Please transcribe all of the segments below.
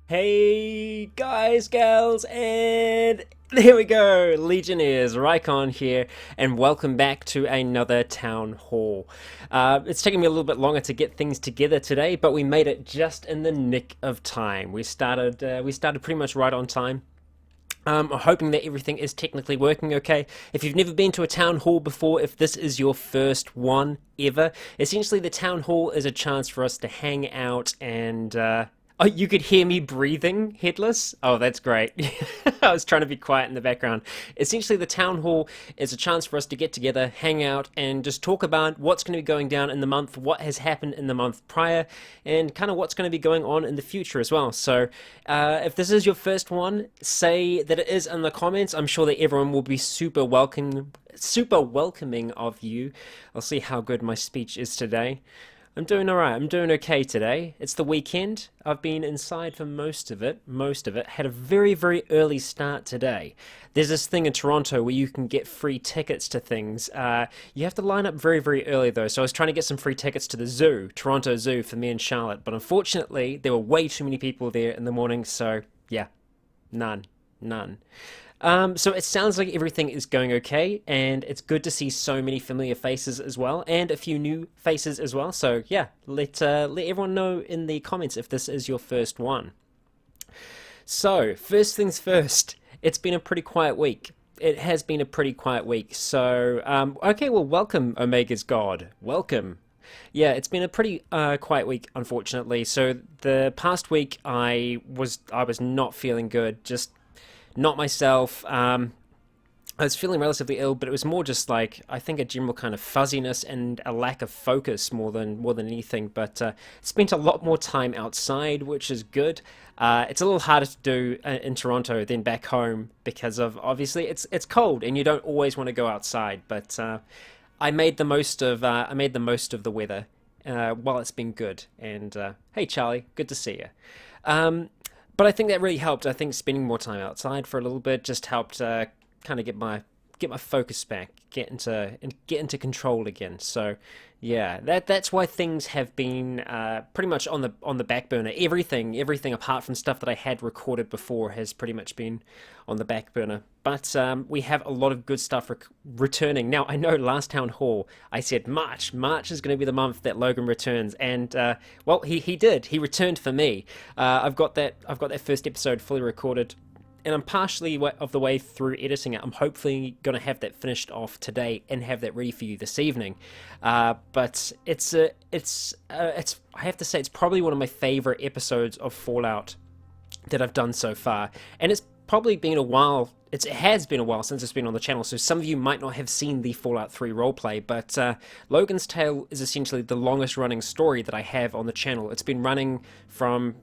Hey guys, gals, and there we go, Legionnaires, Rycon here, and welcome back to another Town Hall. It's taken me a little bit longer to get things together today, but we made it just in the nick of time. We started pretty much right on time. I'm hoping that everything is technically working okay. If you've never been to a town hall before, if this is your first one ever, essentially the town hall is a chance for us to hang out and oh, you could hear me breathing, Headless? Oh, that's great. I was trying to be quiet in the background. Essentially, the town hall is a chance for us to get together, hang out, and just talk about what's going to be going down in the month, what has happened in the month prior, and kind of what's going to be going on in the future as well. So, if this is your first one, say that it is in the comments. I'm sure that everyone will be super welcoming of you. I'll see how good my speech is today. I'm doing alright. I'm doing okay today. It's the weekend. I've been inside for most of it. Most of it. Had a very, very early start today. There's this thing in Toronto where you can get free tickets to things. You have to line up very, very early though. So I was trying to get some free tickets to the zoo, Toronto Zoo, for me and Charlotte. But unfortunately, there were way too many people there in the morning. So yeah, none. So it sounds like everything is going okay, and it's good to see so many familiar faces as well, and a few new faces as well. So yeah, let everyone know in the comments if this is your first one. So first things first, it's been a pretty quiet week. It has been a pretty quiet week. So okay, well, welcome, Omega's God. Welcome. Yeah, it's been a pretty quiet week, unfortunately. So the past week, I was not feeling good. Just not myself. I was feeling relatively ill, but it was more just like I think a general kind of fuzziness and a lack of focus more than anything. But spent a lot more time outside, which is good. It's a little harder to do in Toronto than back home because of obviously it's cold and you don't always want to go outside. But I made the most of the weather while it's been good. And hey, Charlie, good to see you. But I think that really helped. I think spending more time outside for a little bit just helped kind of get my focus back, get into control again. So yeah, that's why things have been pretty much on the back burner. Everything apart from stuff that I had recorded before has pretty much been on the back burner. But we have a lot of good stuff returning. Now I know last town hall I said March is going to be the month that Logan returns, and well he did. He returned for me. I've got that first episode fully recorded, and I'm partially of the way through editing it. I'm hopefully going to have that finished off today and have that ready for you this evening. But I have to say it's probably one of my favorite episodes of Fallout that I've done so far, and it's probably been a while. It has been a while since it's been on the channel, so some of you might not have seen the Fallout 3 roleplay, but Logan's Tale is essentially the longest running story that I have on the channel. It's been running from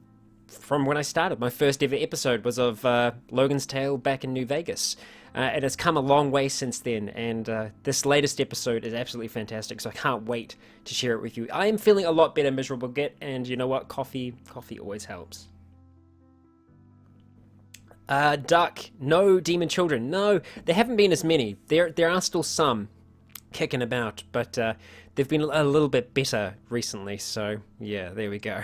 when I started. My first ever episode was of Logan's Tale back in New Vegas. And it's come a long way since then, and this latest episode is absolutely fantastic, so I can't wait to share it with you. I am feeling a lot better, Miserable Git, and you know what? Coffee always helps. Duck, no demon children. No, there haven't been as many. There are still some kicking about, but they've been a little bit better recently, so yeah, there we go.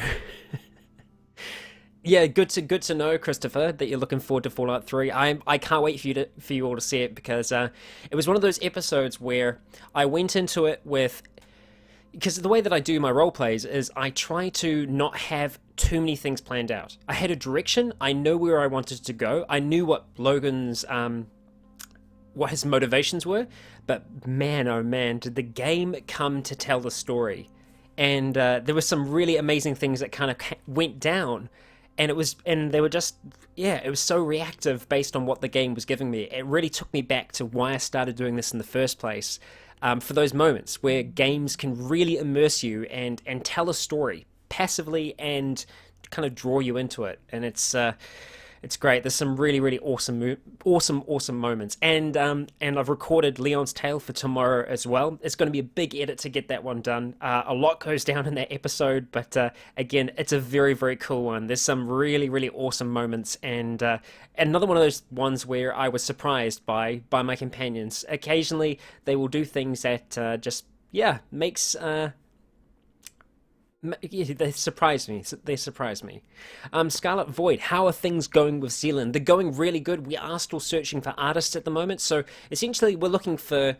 Yeah, good to know, Christopher, that you're looking forward to Fallout 3. I can't wait for you all to see it because it was one of those episodes where I went into it with, because the way that I do my role plays is I try to not have too many things planned out. I had a direction. I know where I wanted to go. I knew what Logan's what his motivations were, but man, oh man, did the game come to tell the story. And there were some really amazing things that kind of went down. And they were just, yeah, it was so reactive based on what the game was giving me. It really took me back to why I started doing this in the first place, for those moments where games can really immerse you and tell a story passively and kind of draw you into it. And it's great. There's some really, really awesome moments. And I've recorded Leon's Tale for tomorrow as well. It's going to be a big edit to get that one done. A lot goes down in that episode, but again, it's a very, very cool one. There's some really, really awesome moments, and another one of those ones where I was surprised by my companions. Occasionally, they will do things that just, yeah, makes Yeah, they surprised me. They surprised me. Scarlet Void, how are things going with Zealand? They're going really good. We are still searching for artists at the moment. So essentially, we're looking for.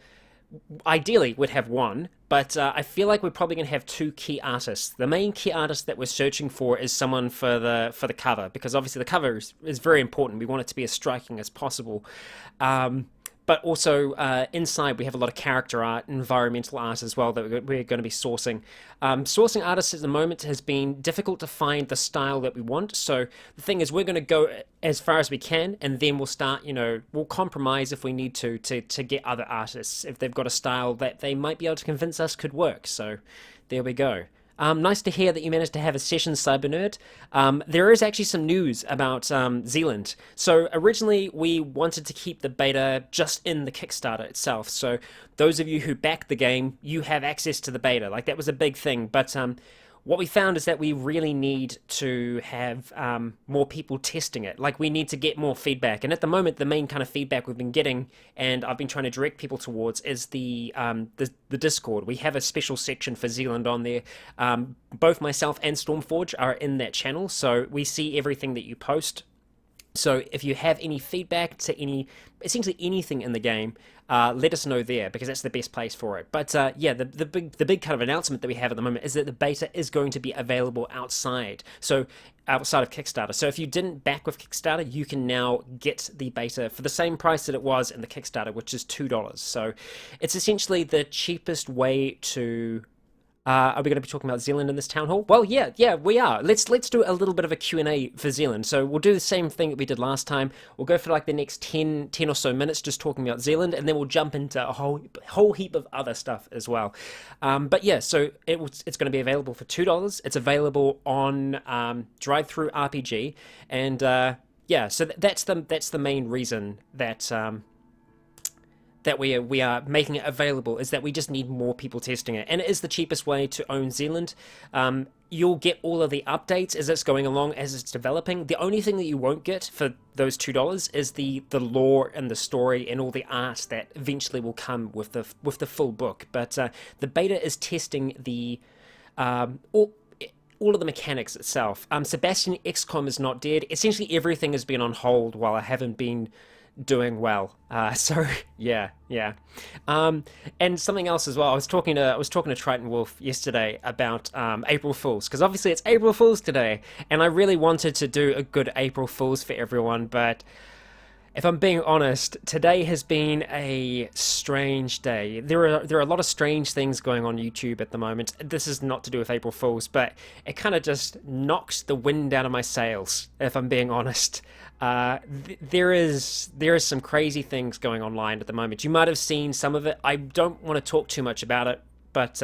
Ideally, we'd have one, but I feel like we're probably going to have two key artists. The main key artist that we're searching for is someone for the cover, because obviously the cover is very important. We want it to be as striking as possible. But also inside we have a lot of character art, environmental art as well that we're going to be sourcing. Sourcing artists at the moment has been difficult to find the style that we want. So the thing is, we're going to go as far as we can, and then we'll start. We'll compromise if we need to get other artists if they've got a style that they might be able to convince us could work. So there we go. Nice to hear that you managed to have a session, Cybernerd. There is actually some news about Zealand. So originally we wanted to keep the beta just in the Kickstarter itself. So those of you who backed the game, you have access to the beta. Like, that was a big thing. But what we found is that we really need to have more people testing it. Like, we need to get more feedback. And at the moment, the main kind of feedback we've been getting, and I've been trying to direct people towards, is the Discord. We have a special section for Zealand on there. Both myself and Stormforge are in that channel, so we see everything that you post. So if you have any feedback to essentially anything in the game, let us know there, because that's the best place for it. But yeah, the big kind of announcement that we have at the moment is that the beta is going to be available outside. So outside of Kickstarter. So if you didn't back with Kickstarter, you can now get the beta for the same price that it was in the Kickstarter, which is $2. So it's essentially the cheapest way to. Are we going to be talking about Zealand in this town hall? Well, yeah, we are. Let's do a little bit of a Q&A for Zealand. So we'll do the same thing that we did last time. We'll go for like the next 10 or so minutes just talking about Zealand, and then we'll jump into a whole heap of other stuff as well. But yeah, so it's going to be available for $2. It's available on Drive-Thru RPG, and yeah, so that's the main reason that. That we are making it available, is that we just need more people testing it, and it is the cheapest way to own Zealand. You'll get all of the updates as it's going along, as it's developing. The only thing that you won't get for those $2 is the lore and the story and all the art that eventually will come with the full book. But the beta is testing the all of the mechanics itself. Sebastian XCOM is not dead. Essentially everything has been on hold while I haven't been doing well. So yeah. And something else as well. I was talking to Triton Wolf yesterday about April Fools, because obviously it's April Fools today, and I really wanted to do a good April Fools for everyone, but if I'm being honest, today has been a strange day. There are a lot of strange things going on YouTube at the moment. This is not to do with April Fools, but it kind of just knocked the wind out of my sails, if I'm being honest. There is some crazy things going online at the moment. You might have seen some of it. I don't want to talk too much about it, but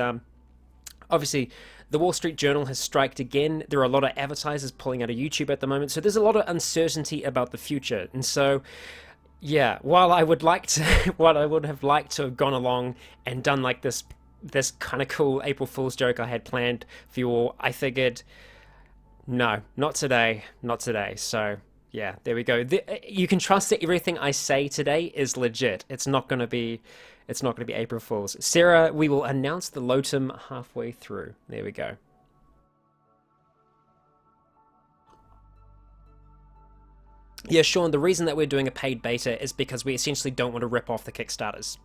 obviously the Wall Street Journal has striked again. There are a lot of advertisers pulling out of YouTube at the moment, so there's a lot of uncertainty about the future. And so, yeah, while I would have liked to have gone along and done like this kind of cool April Fool's joke I had planned for you all, I figured, no, not today. So yeah, there we go. You can trust that everything I say today is legit. It's not going to be April Fool's. Sarah, we will announce the Lotum halfway through. There we go. Yeah, Sean, the reason that we're doing a paid beta is because we essentially don't want to rip off the Kickstarters.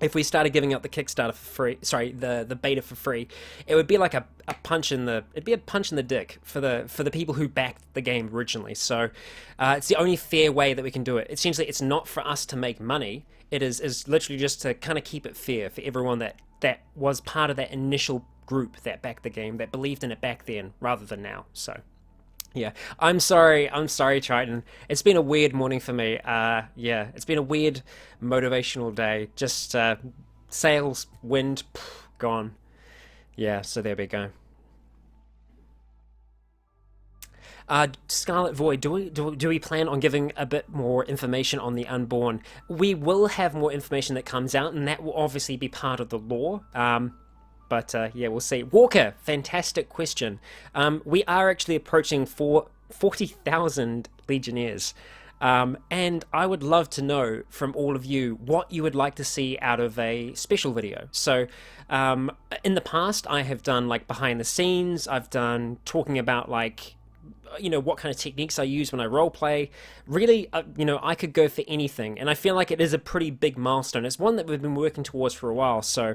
If we started giving out the Kickstarter for free, the beta for free, it would be like a punch in the dick for the people who backed the game originally. So it's the only fair way that we can do it. Essentially, it's not for us to make money. It is literally just to kind of keep it fair for everyone that was part of that initial group that backed the game, that believed in it back then rather than now. So yeah, I'm sorry, Triton. It's been a weird morning for me. Yeah, it's been a weird motivational day. Just sales, wind, gone. Yeah, so there we go. Scarlet Void, do we plan on giving a bit more information on the Unborn? We will have more information that comes out, and that will obviously be part of the lore. But yeah, we'll see. Walker, fantastic question. We are actually approaching 40,000 Legionnaires. And I would love to know from all of you what you would like to see out of a special video. So in the past, I have done like behind the scenes. I've done talking about like, what kind of techniques I use when I roleplay. Really, I could go for anything. And I feel like it is a pretty big milestone. It's one that we've been working towards for a while. So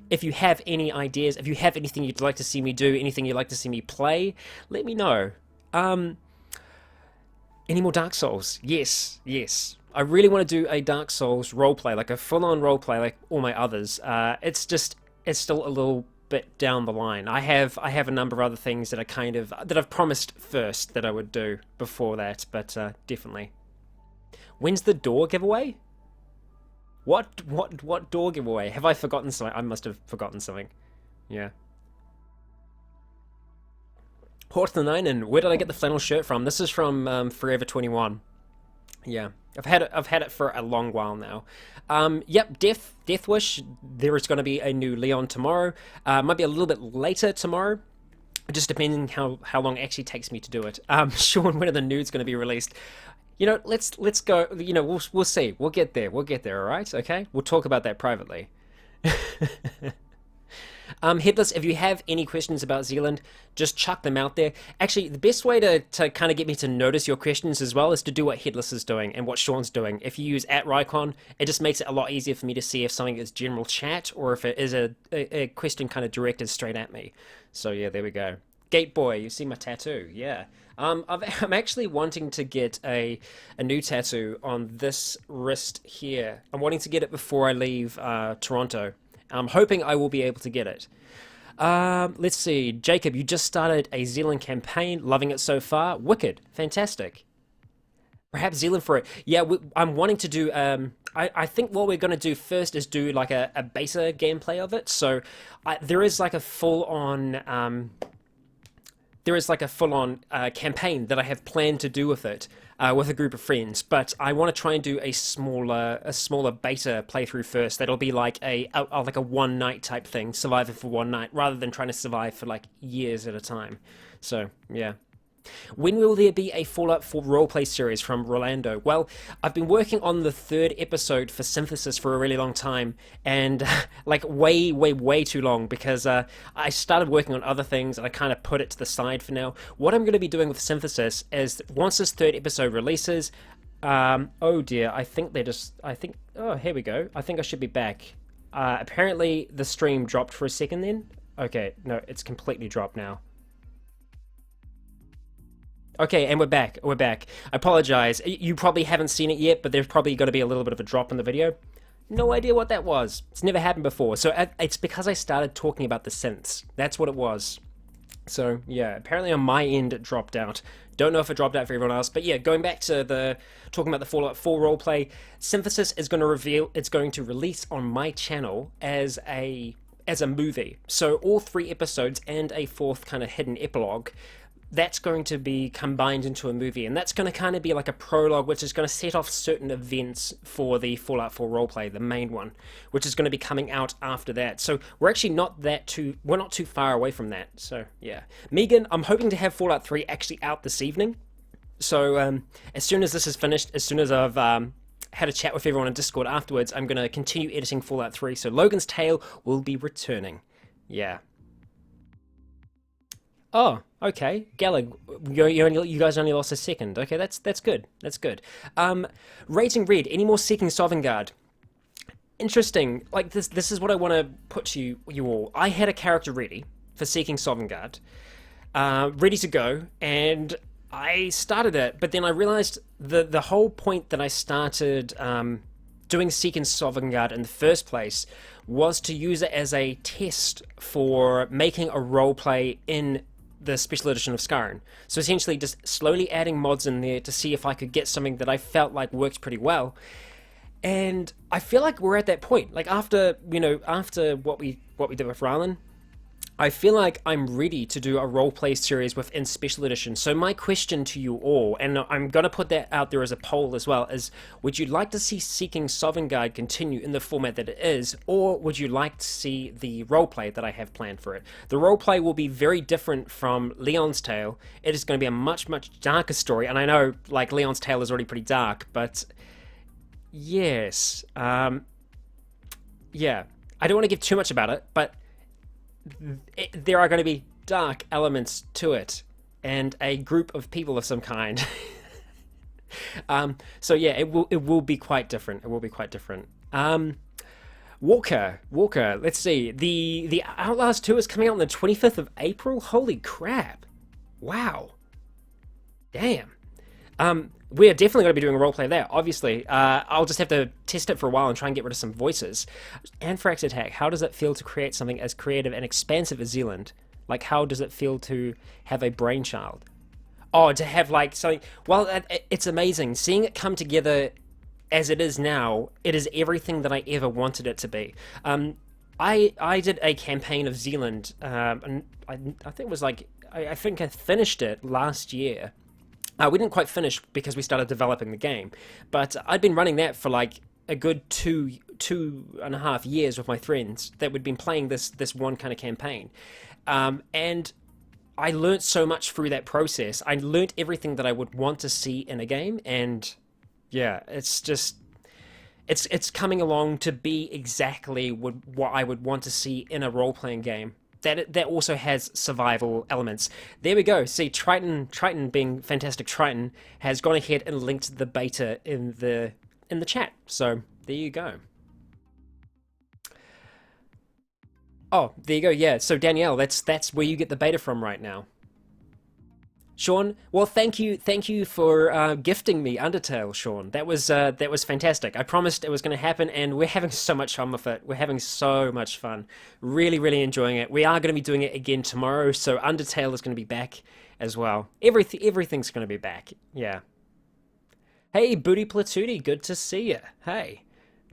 if you have any ideas, if you have anything you'd like to see me do, anything you'd like to see me play, let me know. Any more Dark Souls? Yes. I really want to do a Dark Souls roleplay, like a full-on roleplay, like all my others. It's still a little bit down the line. I have a number of other things that I've promised first that I would do before that, but definitely. When's the door giveaway? What door giveaway? Have I forgotten something? I must have forgotten something. Yeah. Horthonainen, where did I get the flannel shirt from? This is from Forever 21. Yeah, I've had it for a long while now. Yep, Death Wish. There is going to be a new Leon tomorrow. Might be a little bit later tomorrow, just depending how long it actually takes me to do it. Sean, when are the nudes going to be released? Let's go. We'll see. We'll get there. All right. Okay. We'll talk about that privately. Headless, if you have any questions about Zealand, just chuck them out there. Actually, the best way to kind of get me to notice your questions as well is to do what Headless is doing and what Sean's doing. If you use @Rycon, it just makes it a lot easier for me to see if something is general chat or if it is a question kind of directed straight at me. So yeah, there we go. Gate Boy, you see my tattoo, yeah. I'm actually wanting to get a new tattoo on this wrist here. I'm wanting to get it before I leave Toronto. I'm hoping I will be able to get it. Let's see. Jacob, you just started a Zealand campaign. Loving it so far. Wicked. Fantastic. Perhaps Zealand for it. Yeah, I'm wanting to do... I think what we're going to do first is do like a beta gameplay of it. So there is like a full-on... campaign that I have planned to do with it, with a group of friends, but I want to try and do a smaller beta playthrough first. That'll be like a one night type thing, surviving for one night, rather than trying to survive for like years at a time. So yeah. When will there be a Fallout 4 roleplay series from Rolando? Well, I've been working on the 3rd episode for Synthesis for a really long time, and like way too long, because I started working on other things and I kind of put it to the side for now. What I'm going to be doing with Synthesis is once this 3rd episode releases, oh dear, oh, here we go. I think I should be back. Apparently the stream dropped for a second then. Okay, no, it's completely dropped now. Okay, and we're back. I apologize. You probably haven't seen it yet, but there's probably going to be a little bit of a drop in the video. No idea what that was. It's never happened before. So it's because I started talking about the synths. That's what it was. So yeah, apparently on my end it dropped out. Don't know if it dropped out for everyone else, but yeah, going back to talking about the Fallout 4 roleplay, Synthesis is going to release on my channel as a movie. So all 3 episodes and a 4th kind of hidden epilogue, that's going to be combined into a movie, and that's going to kind of be like a prologue, which is going to set off certain events for the Fallout 4 roleplay, the main one, which is going to be coming out after that. So we're actually not too far away from that. So yeah, Megan, I'm hoping to have Fallout 3 actually out this evening. So as soon as this is finished, as soon as I've had a chat with everyone on Discord afterwards, I'm going to continue editing Fallout 3. So Logan's Tale will be returning. Yeah. Oh, okay. Gallag, you guys only lost a second. Okay, that's good. That's good. Rating Red, any more Seeking Sovngarde? Interesting. Like, this is what I want to put to you all. I had a character ready for Seeking Sovngarde, ready to go, and I started it, but then I realized the whole point that I started doing Seeking Sovngarde in the first place was to use it as a test for making a roleplay in the special edition of Skyrim. So essentially just slowly adding mods in there to see if I could get something that I felt like worked pretty well. And I feel like we're at that point. Like after what we did with Rylan, I feel like I'm ready to do a roleplay series within Special Edition. So my question to you all, and I'm going to put that out there as a poll as well, is would you like to see Seeking Sovngarde continue in the format that it is, or would you like to see the roleplay that I have planned for it? The roleplay will be very different from Leon's Tale. It is going to be a much, much darker story, and I know, like, Leon's Tale is already pretty dark, but yes. Yeah. I don't want to give too much about it, but there are going to be dark elements to it and a group of people of some kind. So yeah, it will be quite different. It will be quite different. Walker, let's see. The Outlast 2 is coming out on the 25th of April. Holy crap. Wow. Damn. We're definitely going to be doing a roleplay there, obviously. I'll just have to test it for a while and try and get rid of some voices. Anthrax Attack, how does it feel to create something as creative and expansive as Zealand? Like, how does it feel to have a brainchild? Oh, to have, like, something... Well, it's amazing. Seeing it come together as it is now, it is everything that I ever wanted it to be. I did a campaign of Zealand, and I think it was, like... I think I finished it last year. We didn't quite finish because we started developing the game, but I'd been running that for like a good two and a half years with my friends that we'd been playing this one kind of campaign, and I learnt so much through that process. I learnt everything that I would want to see in a game, and yeah, it's coming along to be exactly what I would want to see in a role-playing game. That also has survival elements. There we go. See, Triton being fantastic Triton, has gone ahead and linked the beta in the chat. So there you go. Oh, there you go. Yeah. So Danielle, that's where you get the beta from right now. Sean, well, thank you for gifting me Undertale, Sean. That was fantastic. I promised it was going to happen, and we're having so much fun with it. We're having so much fun. Really, really enjoying it. We are going to be doing it again tomorrow, so Undertale is going to be back as well. Everything's going to be back. Yeah. Hey, Booty Platooty, good to see you. Hey,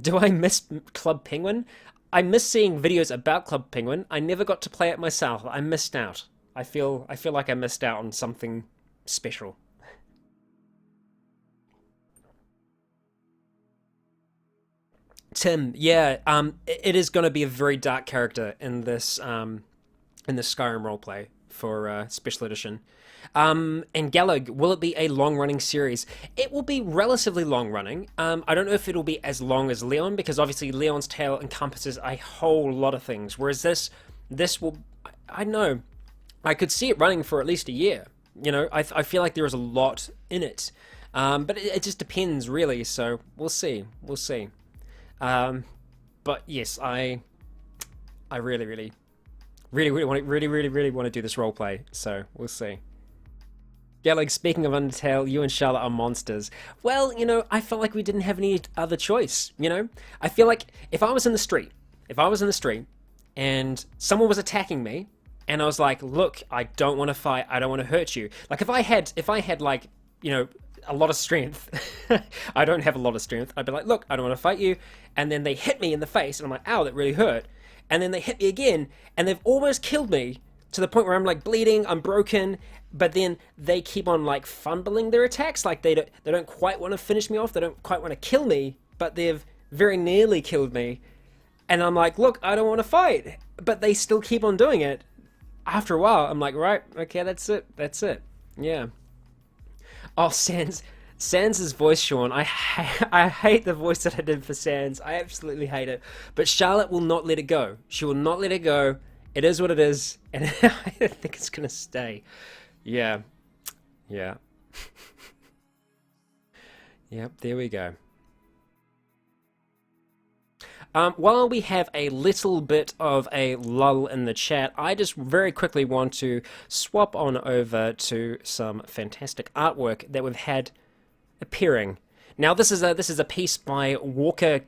do I miss Club Penguin? I miss seeing videos about Club Penguin. I never got to play it myself. I missed out. I feel like I missed out on something special. Tim, yeah, it is going to be a very dark character in this Skyrim roleplay for Special Edition. And Gallag, will it be a long-running series? It will be relatively long-running. I don't know if it'll be as long as Leon, because obviously Leon's Tale encompasses a whole lot of things, whereas this will, I don't know, I could see it running for at least a year. You know, I feel like there is a lot in it. But it just depends, really, so we'll see. We'll see. But yes, I really want to do this roleplay, so we'll see. Gallag, speaking of Undertale, you and Charlotte are monsters. Well, you know, I felt like we didn't have any other choice, you know? I feel like if I was in the street and someone was attacking me, and I was like, look, I don't want to fight, I don't want to hurt you. Like, if I had like, you know, a lot of strength, I don't have a lot of strength, I'd be like, look, I don't want to fight you, and then they hit me in the face, and I'm like, ow, that really hurt. And then they hit me again, and they've almost killed me, to the point where I'm like bleeding, I'm broken, but then they keep on like fumbling their attacks, like they don't quite want to finish me off, they don't quite want to kill me, but they've very nearly killed me. And I'm like, look, I don't want to fight, but they still keep on doing it. After a while, I'm like, right, okay, that's it, yeah. Oh, Sans' voice, Sean, I hate the voice that I did for Sans, I absolutely hate it, but Charlotte will not let it go. She will not let it go. It is what it is, and I think it's gonna stay. Yeah. Yep, there we go. While we have a little bit of a lull in the chat, I just very quickly want to swap on over to some fantastic artwork that we've had appearing. Now, this is a piece by Walker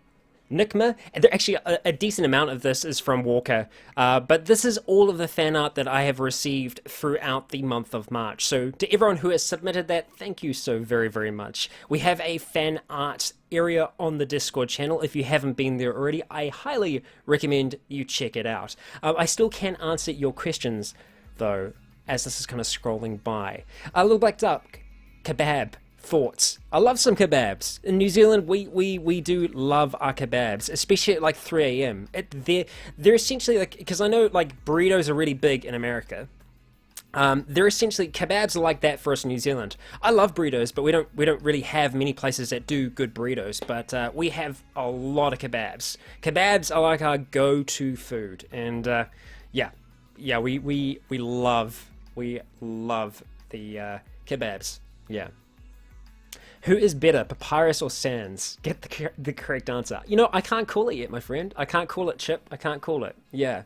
Nikma, and there actually a decent amount of this is from Walker, but this is all of the fan art that I have received throughout the month of March. So to everyone who has submitted that, thank you so very, very much. We have a fan art area on the Discord channel. If you haven't been there already, I highly recommend you check it out. I still can't answer your questions, though, as this is kind of scrolling by. Little Black Duck, kebab. Thoughts. I love some kebabs. In New Zealand, we do love our kebabs, especially at like 3 a.m. They're essentially like, because I know like burritos are really big in America. They're essentially, kebabs are like that for us in New Zealand. I love burritos, but we don't really have many places that do good burritos. But we have a lot of kebabs. Kebabs are like our go-to food, and yeah, we love the kebabs. Yeah. Who is better, Papyrus or Sans? Get the correct answer. You know, I can't call it yet, my friend. I can't call it, Chip. I can't call it. Yeah.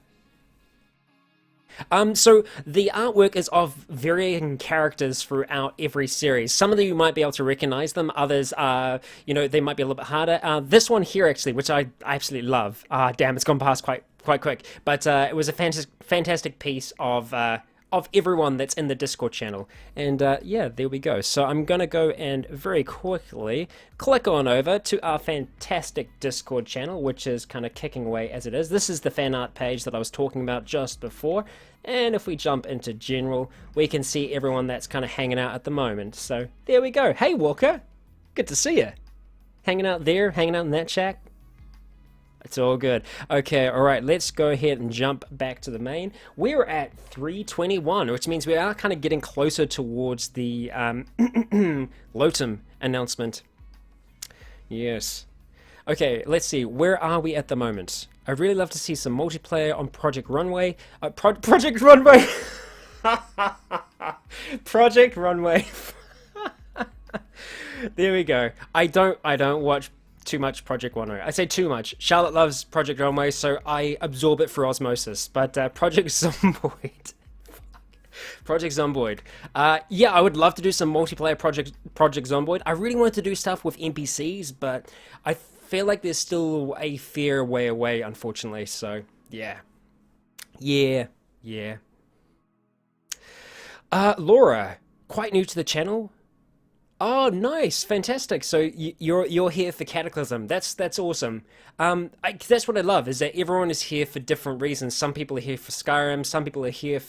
So the artwork is of varying characters throughout every series. Some of you might be able to recognize them. Others are, you know, they might be a little bit harder. This one here, actually, which I absolutely love. Damn, it's gone past quite quick. But it was a fantastic piece of everyone that's in the Discord channel. And yeah, there we go. So I'm going to go and very quickly click on over to our fantastic Discord channel, which is kind of kicking away as it is. This is the fan art page that I was talking about just before. And if we jump into general, we can see everyone that's kind of hanging out at the moment. So there we go. Hey, Walker. Good to see you. Hanging out there, hanging out in that shack. It's all good. Okay, all right, let's go ahead and jump back to the main. We're at 3:21, which means we are kind of getting closer towards the Lotum announcement. Yes. Okay, let's see. Where are we at the moment? I'd really love to see some multiplayer on Project Runway. Project Runway! Project Runway. There we go. I don't watch too much Project Runway. I say too much. Charlotte loves Project Runway, so I absorb it through osmosis. But Project Zomboid. Project Zomboid. Yeah, I would love to do some multiplayer Project Zomboid. I really wanted to do stuff with NPCs, but I feel like there's still a fair way away, unfortunately. So, yeah. Yeah. Laura, quite new to the channel. Oh, nice, fantastic. So you're here for Cataclysm. That's awesome. That's what I love, is that everyone is here for different reasons. Some people are here for Skyrim. Some people are here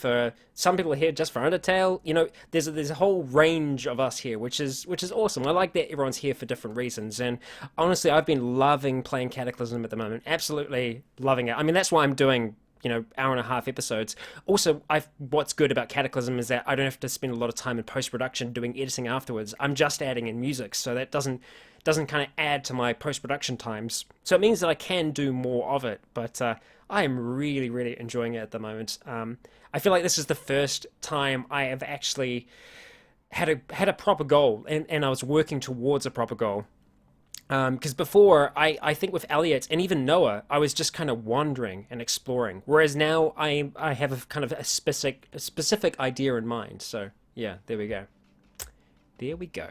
just for Undertale. You know, there's a whole range of us here, which is awesome. I like that everyone's here for different reasons. And honestly, I've been loving playing Cataclysm at the moment. Absolutely loving it. I mean, that's why I'm doing, you know, hour-and-a-half episodes. Also, what's good about Cataclysm is that I don't have to spend a lot of time in post-production doing editing afterwards. I'm just adding in music, so that doesn't kind of add to my post-production times. So it means that I can do more of it, but I am really, really enjoying it at the moment. I feel like this is the first time I have actually had a proper goal, and I was working towards a proper goal. Because before, I think with Elliot and even Noah, I was just kind of wandering and exploring. Whereas now, I have a kind of a specific idea in mind. So yeah, there we go. There we go.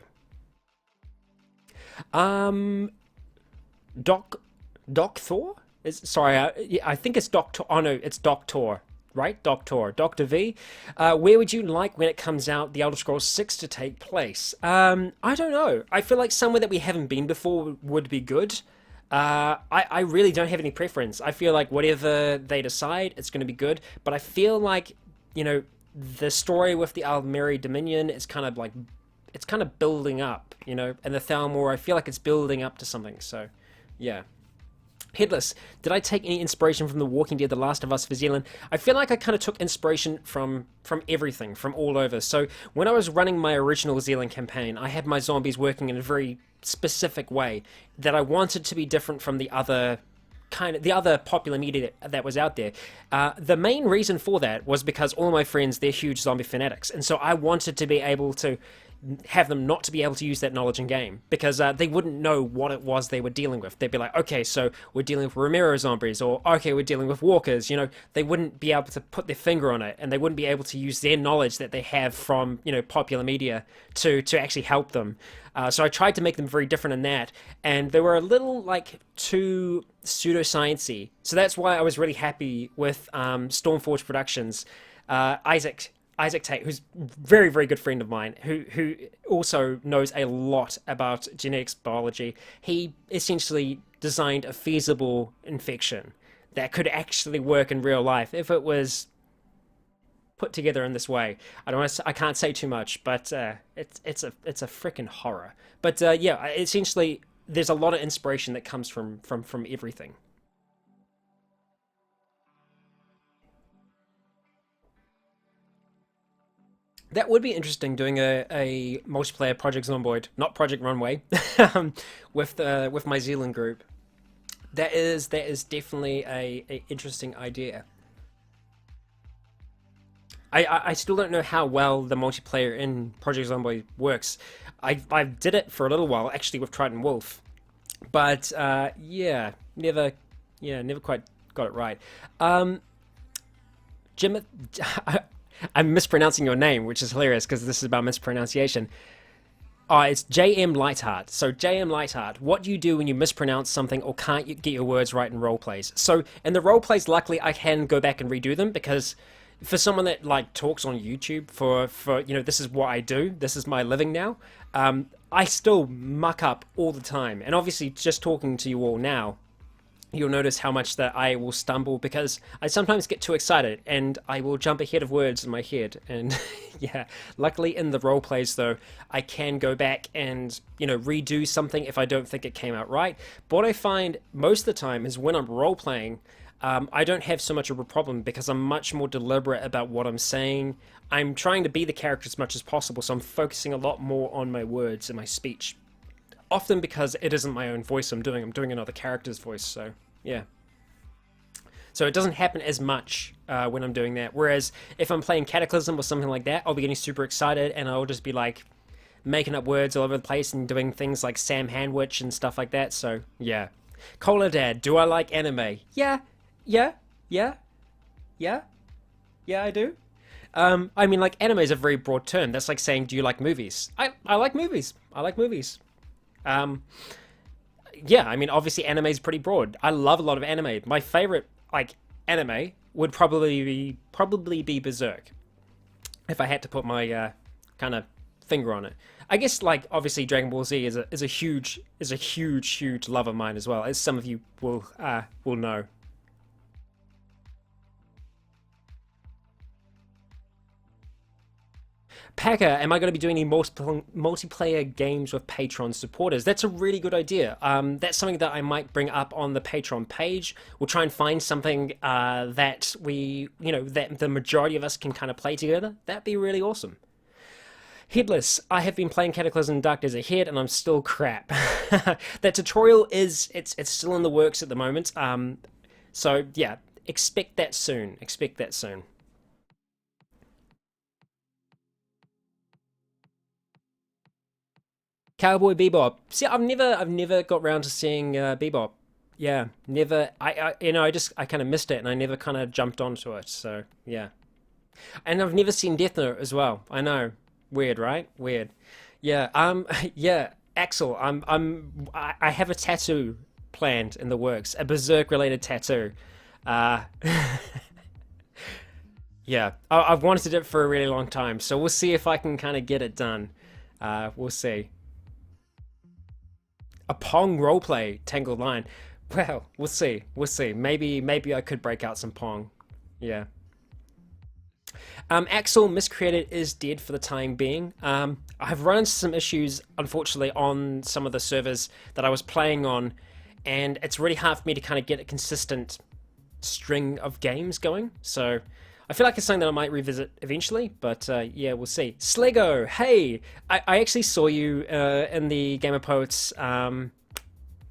Doc Thor? I think it's Doctor. Oh no, it's Doctor. Right, Dr. V. Where would you like when it comes out, The Elder Scrolls 6 to take place? I don't know. I feel like somewhere that we haven't been before would be good. I really don't have any preference. I feel like whatever they decide, it's going to be good. But I feel like, you know, the story with the Almeri Dominion is kind of building up, you know, and the Thalmor, I feel like it's building up to something. So, yeah. Headless, did I take any inspiration from The Walking Dead, The Last of Us for Zealand? I feel like I kind of took inspiration from everything, from all over. So when I was running my original Zealand campaign, I had my zombies working in a very specific way that I wanted to be different from the other popular media that was out there. The main reason for that was because all my friends, they're huge zombie fanatics, and so I wanted to be able to have them not to be able to use that knowledge in game, because they wouldn't know what it was they were dealing with. They'd be like, okay, so we're dealing with Romero zombies, or okay, we're dealing with walkers. They wouldn't be able to put their finger on it, and they wouldn't be able to use their knowledge that they have from popular media to actually help them. So I tried to make them very different in that, and they were a little like too pseudoscience-y. So that's why I was really happy with Stormforge Productions. Isaac Tate, who's a very, very good friend of mine, who also knows a lot about genetics biology. He essentially designed a feasible infection that could actually work in real life if it was put together in this way. I can't say too much, but it's a freaking horror. But yeah, essentially, there's a lot of inspiration that comes from everything. That would be interesting, doing a multiplayer Project Zomboid, not Project Runway, with my Zealand group. That is definitely a interesting idea. I still don't know how well the multiplayer in Project Zomboid works. I did it for a little while actually with Triton Wolf, but never quite got it right. Jim, I'm mispronouncing your name, which is hilarious because this is about mispronunciation. It's JM Lightheart. So JM Lightheart, what do you do when you mispronounce something or can't get your words right in roleplays? So in the roleplays, luckily I can go back and redo them, because for someone that like talks on YouTube for this is what I do, this is my living now. I still muck up all the time, and obviously just talking to you all now, you'll notice how much that I will stumble, because I sometimes get too excited and I will jump ahead of words in my head. And yeah, luckily in the role plays though, I can go back and redo something if I don't think it came out right. But what I find most of the time is when I'm role playing, I don't have so much of a problem, because I'm much more deliberate about what I'm saying. I'm trying to be the character as much as possible, so I'm focusing a lot more on my words and my speech. Often because it isn't my own voice I'm doing another character's voice, so yeah. So it doesn't happen as much when I'm doing that. Whereas if I'm playing Cataclysm or something like that, I'll be getting super excited and I'll just be like making up words all over the place and doing things like Sam Hanwich and stuff like that, so yeah. Cola Dad, do I like anime? Yeah, yeah, I do. I mean, like, anime is a very broad term. That's like saying, do you like movies? I like movies. I like movies. Yeah, I mean, obviously anime is pretty broad. I love a lot of anime. My favorite, like, anime would probably be Berserk, if I had to put my kind of finger on it. I guess, like, obviously Dragon Ball Z is a huge love of mine as well, as some of you will know. Packer, am I going to be doing any multiplayer games with Patreon supporters? That's a really good idea. That's something that I might bring up on the Patreon page. We'll try and find something that that the majority of us can kind of play together. That'd be really awesome. Headless, I have been playing Cataclysm Dark Desert Head and I'm still crap. That tutorial it's still in the works at the moment. So yeah, expect that soon. Cowboy Bebop. See, I've never got around to seeing Bebop. Yeah, never. I kind of missed it, and I never kind of jumped onto it. So yeah, and I've never seen Death Note as well. I know, weird, right? Weird. Yeah. Yeah. Axel, I have a tattoo planned in the works, a Berserk related tattoo. Uh, yeah, I've wanted it for a really long time, so we'll see if I can kind of get it done. We'll see. A Pong roleplay, Tangled Line. Well, we'll see. Maybe I could break out some Pong. Yeah. Axel Miscreated is dead for the time being. I've run into some issues, unfortunately, on some of the servers that I was playing on, and it's really hard for me to kind of get a consistent string of games going. So I feel like it's something that I might revisit eventually, but yeah, we'll see. Slego, hey! I actually saw you in the Game of Poets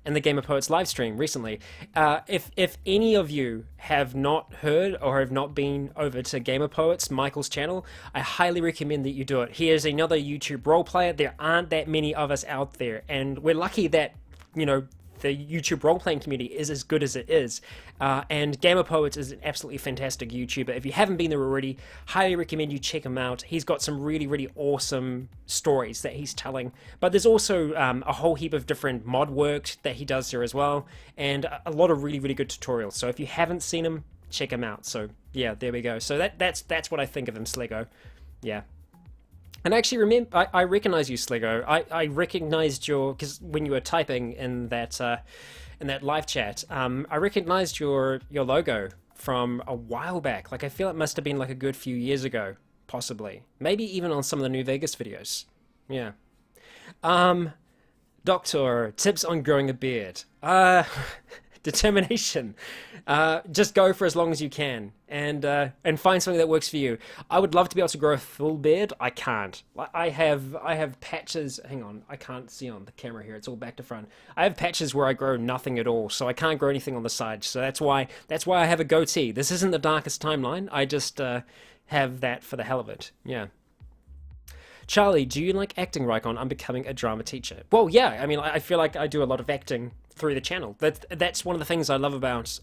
in the Game of Poets live stream recently. If any of you have not heard or have not been over to Game of Poets, Michael's channel, I highly recommend that you do it. He is another YouTube role player. There aren't that many of us out there, and we're lucky that, you know, the YouTube role-playing community is as good as it is. And Game of Poets is an absolutely fantastic YouTuber. If you haven't been there already, highly recommend you check him out. He's got some really, really awesome stories that he's telling. But there's also a whole heap of different mod work that he does there as well, and a lot of really, really good tutorials. So if you haven't seen him, check him out. So yeah, there we go. So that's what I think of him, Slego. Yeah. And I actually remember, I recognize you, Slego. I recognized your, because when you were typing in that live chat, I recognized your logo from a while back. Like, I feel it must have been like a good few years ago, possibly. Maybe even on some of the New Vegas videos. Yeah. Doctor, tips on growing a beard. Determination. Just go for as long as you can, and find something that works for you. I would love to be able to grow a full beard. I can't. I have patches. Hang on, I can't see on the camera here. It's all back to front. I have patches where I grow nothing at all, so I can't grow anything on the side. So that's why I have a goatee. This isn't the darkest timeline. I just have that for the hell of it. Yeah. Charlie, do you like acting, Rycon? I'm becoming a drama teacher. Well, yeah. I mean, I feel like I do a lot of acting through the channel. That's one of the things I love about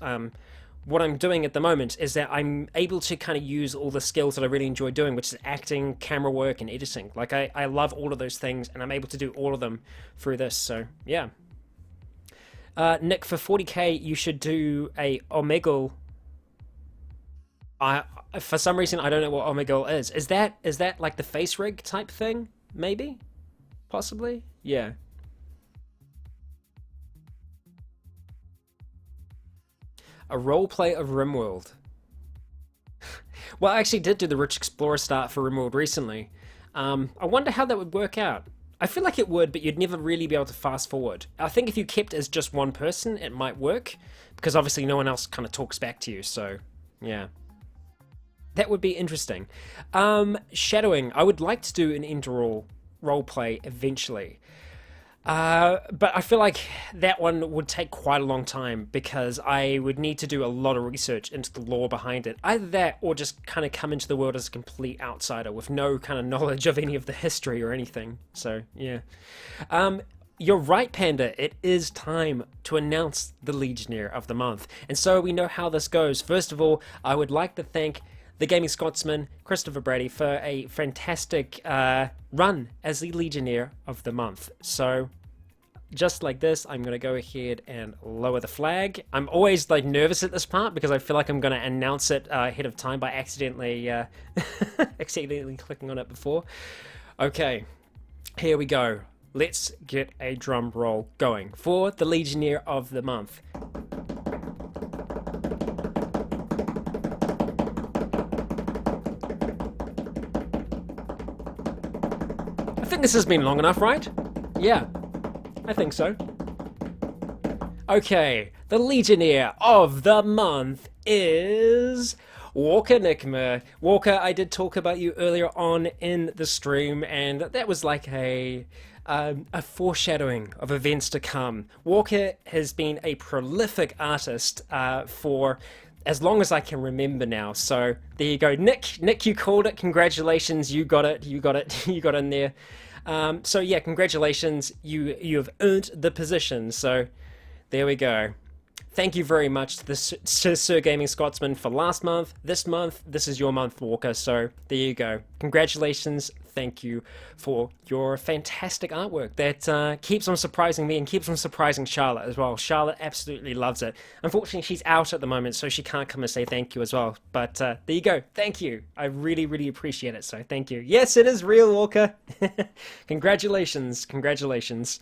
what I'm doing at the moment, is that I'm able to kind of use all the skills that I really enjoy doing, which is acting, camera work, and editing. Like, I love all of those things, and I'm able to do all of them through this. So yeah. Nick, for 40k, you should do a Omegle. For some reason, I don't know what Omegle is. Is that like the face rig type thing? Maybe? Possibly? Yeah. A roleplay of RimWorld. Well, I actually did do the Rich Explorer start for RimWorld recently. I wonder how that would work out. I feel like it would, but you'd never really be able to fast forward. I think if you kept as just one person, it might work, because obviously no one else kind of talks back to you, so yeah. That would be interesting. Shadowing. I would like to do an interroll roleplay eventually. But I feel like that one would take quite a long time, because I would need to do a lot of research into the lore behind it. Either that, or just kind of come into the world as a complete outsider with no kind of knowledge of any of the history or anything. So, yeah. You're right, Panda. It is time to announce the Legionnaire of the Month. And so we know how this goes. First of all, I would like to thank the Gaming Scotsman, Christopher Brady, for a fantastic run as the Legionnaire of the Month. So, just like this, I'm going to go ahead and lower the flag. I'm always like nervous at this part, because I feel like I'm going to announce it ahead of time by accidentally clicking on it before. Okay, here we go. Let's get a drum roll going for the Legionnaire of the Month. I think this has been long enough, right? Yeah, I think so. Okay, the Legionnaire of the Month is Walker Nickmer. Walker, I did talk about you earlier on in the stream, and that was like a foreshadowing of events to come. Walker has been a prolific artist for as long as I can remember now. So there you go, Nick, you called it. Congratulations, you got it, you got in there. So yeah, congratulations, you have earned the position. So there we go. Thank you very much to Sir Gaming Scotsman for last month. This month, this is your month, Walker. So there you go. Congratulations. Thank you for your fantastic artwork. That keeps on surprising me and keeps on surprising Charlotte as well. Charlotte absolutely loves it. Unfortunately, she's out at the moment, so she can't come and say thank you as well. But there you go. Thank you. I really, really appreciate it. So thank you. Yes, it is real, Walker. Congratulations. Congratulations.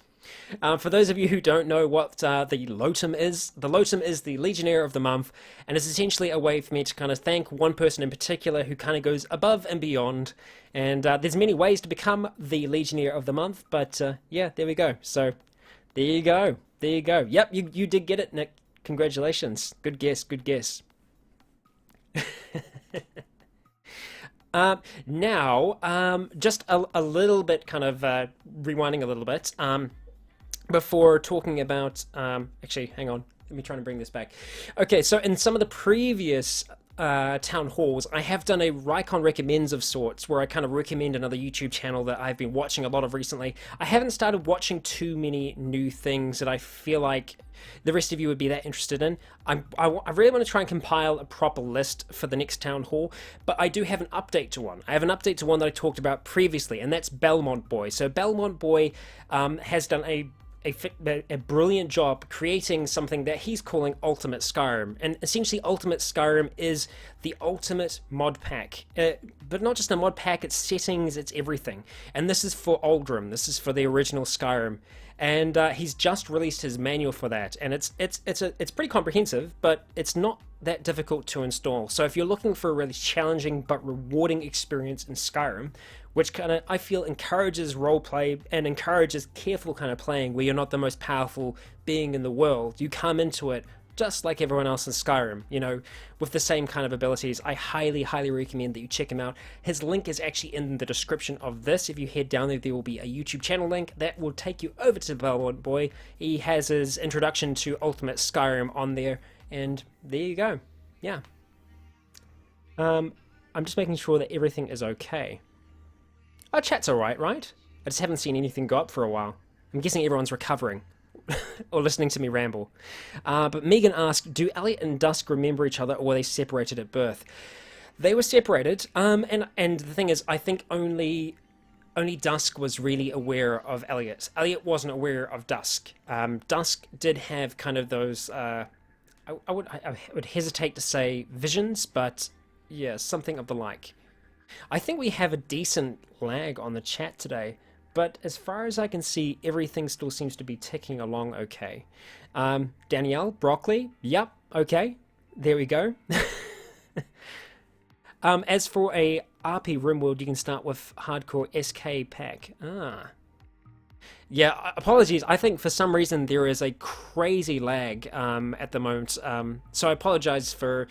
For those of you who don't know what the Lotum is the Legionnaire of the Month, and it's essentially a way for me to kind of thank one person in particular who kind of goes above and beyond. And there's many ways to become the Legionnaire of the Month, but yeah, there we go. So there you go. There you go. Yep, you did get it, Nick. Congratulations. Good guess. Good guess. Now, just a little bit kind of rewinding a little bit. before talking about actually, hang on, let me try and bring this back. Okay, so in some of the previous town halls, I have done a Rycon recommends of sorts, where I kind of recommend another YouTube channel that I've been watching a lot of recently. I haven't started watching too many new things that I feel like the rest of you would be that interested in. I really want to try and compile a proper list for the next town hall, but I do have an update to one. I have an update to one that I talked about previously, and that's Belmont Boy. So Belmont Boy has done a brilliant job creating something that he's calling Ultimate Skyrim. And essentially, Ultimate Skyrim is the ultimate mod pack. But not just a mod pack, it's settings, it's everything. And this is for Aldrim, this is for the original Skyrim. And he's just released his manual for that. And it's pretty comprehensive, but it's not that difficult to install. So if you're looking for a really challenging but rewarding experience in Skyrim, which kind of I feel encourages roleplay and encourages careful kind of playing where you're not the most powerful being in the world. You come into it just like everyone else in Skyrim, you know, with the same kind of abilities. I highly, highly recommend that you check him out. His link is actually in the description of this. If you head down there, there will be a YouTube channel link that will take you over to Belmont Boy. He has his introduction to Ultimate Skyrim on there, and there you go. Yeah. I'm just making sure that everything is okay. Our chat's alright, right? I just haven't seen anything go up for a while. I'm guessing everyone's recovering. Or listening to me ramble. But Megan asked, do Elliot and Dusk remember each other, or were they separated at birth? They were separated, and the thing is, I think only Dusk was really aware of Elliot. Elliot wasn't aware of Dusk. Dusk did have kind of those, I would hesitate to say visions, but yeah, something of the like. I think we have a decent lag on the chat today, but as far as I can see, everything still seems to be ticking along okay. Danielle, broccoli, yep, okay, there we go. As for a RP RimWorld, you can start with Hardcore SK pack. Yeah, apologies. I think for some reason there is a crazy lag at the moment. So I apologize for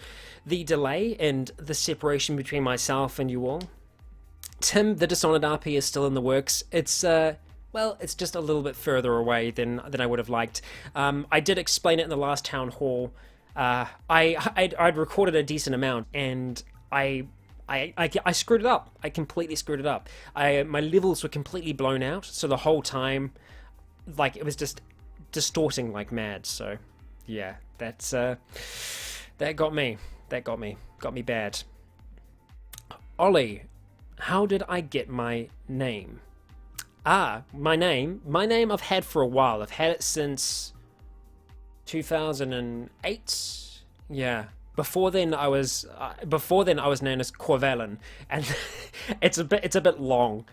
the delay and the separation between myself and you all. Tim, the Dishonored RP is still in the works. It's well, it's just a little bit further away than I would have liked. I did explain it in the last town hall. I'd recorded a decent amount, and I screwed it up. I completely screwed it up. My levels were completely blown out, so the whole time, like, it was just distorting like mad. So, yeah, that got me. Got me bad. Ollie, how did I get my name? My name I've had for a while. I've had it since 2008. Yeah. Before then I was known as Corvalin, and it's a bit long.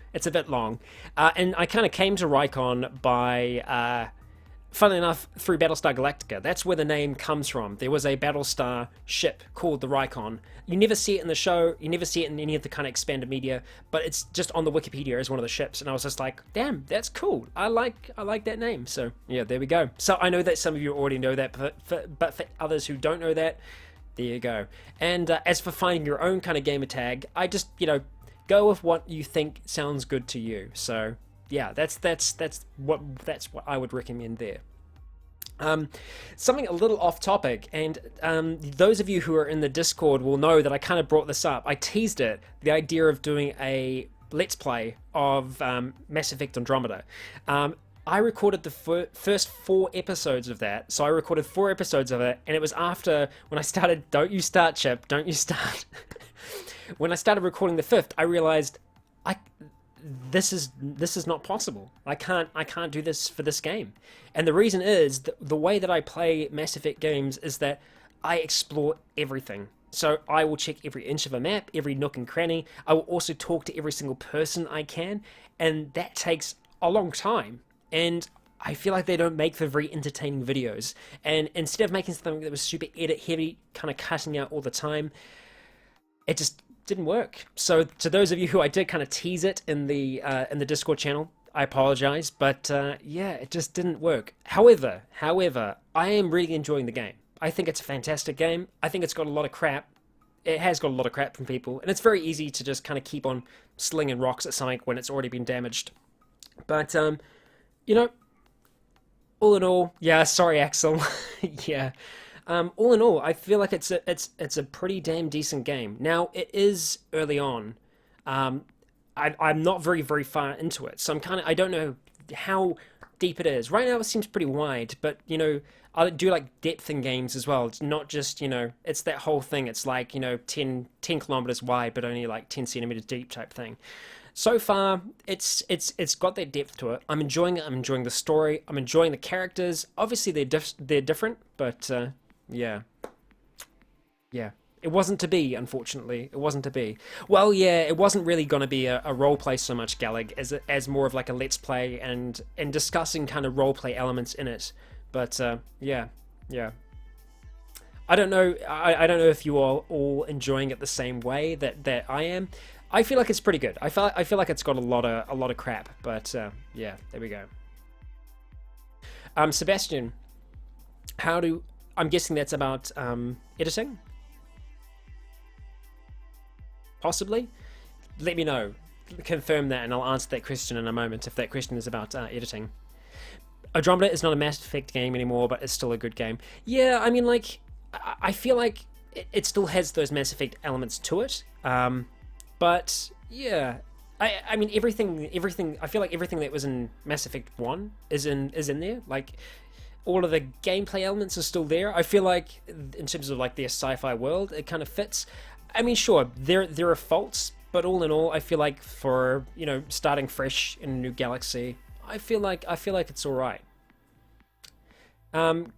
And I kind of came to Rycon by funnily enough, through Battlestar Galactica. That's where the name comes from. There was a Battlestar ship called the Rycon. You never see it in the show, you never see it in any of the kind of expanded media, but it's just on the Wikipedia as one of the ships, and I was just like, damn, that's cool. I like that name. So yeah, there we go. So I know that some of you already know that, but for others who don't know that, there you go. And as for finding your own kind of gamer tag, I just, go with what you think sounds good to you. So yeah, that's what I would recommend there. Something a little off topic, and those of you who are in the Discord will know that I kind of brought this up. I teased it, the idea of doing a Let's Play of Mass Effect Andromeda. I recorded the first 4 episodes of that, so I recorded 4 episodes of it, and it was after when I started, don't you start, Chip, don't you start. When I started recording the 5th, I realized this is not possible. I can't do this for this game. And the reason is the way that I play Mass Effect games is that I explore everything. So I will check every inch of a map, every nook and cranny. I will also talk to every single person I can, and that takes a long time. And I feel like they don't make for very entertaining videos. And instead of making something that was super edit heavy, kind of cutting out all the time, it just didn't work. So to those of you who I did kind of tease it in the Discord channel, I apologize, but yeah, it just didn't work. However, I am really enjoying the game. I think it's a fantastic game. I think it's got a lot of crap. It has got a lot of crap from people, and it's very easy to just kind of keep on slinging rocks at something when it's already been damaged. But All in all, yeah, sorry, Axel. Yeah. All in all, I feel like it's a pretty damn decent game. Now, it is early on. Um, I'm not very far into it, so I don't know how deep it is. Right now, it seems pretty wide, but I do like depth in games as well. It's not just it's that whole thing. It's like 10 kilometers wide, but only like 10 centimeters deep type thing. So far, it's got that depth to it. I'm enjoying it. I'm enjoying the story. I'm enjoying the characters. Obviously, they're different, but yeah, yeah. It wasn't to be, unfortunately. It wasn't to be. Well, yeah, it wasn't really going to be a role play so much, Gallag, as more of like a let's play and discussing kind of role play elements in it. But yeah, yeah. I don't know. I don't know if you are all enjoying it the same way that I am. I feel like it's pretty good. I feel like it's got a lot of crap, but yeah, there we go. Sebastian, I'm guessing that's about editing, possibly. Let me know, confirm that, and I'll answer that question in a moment if that question is about editing. Andromeda is not a Mass Effect game anymore, but it's still a good game. Yeah, I mean, like, I feel like it still has those Mass Effect elements to it. But yeah, I mean everything. I feel like everything that was in Mass Effect 1 is in there. Like all of the gameplay elements are still there. I feel like in terms of like their sci-fi world, it kind of fits. I mean, sure, there are faults, but all in all, I feel like for starting fresh in a new galaxy, I feel like it's all right. Um,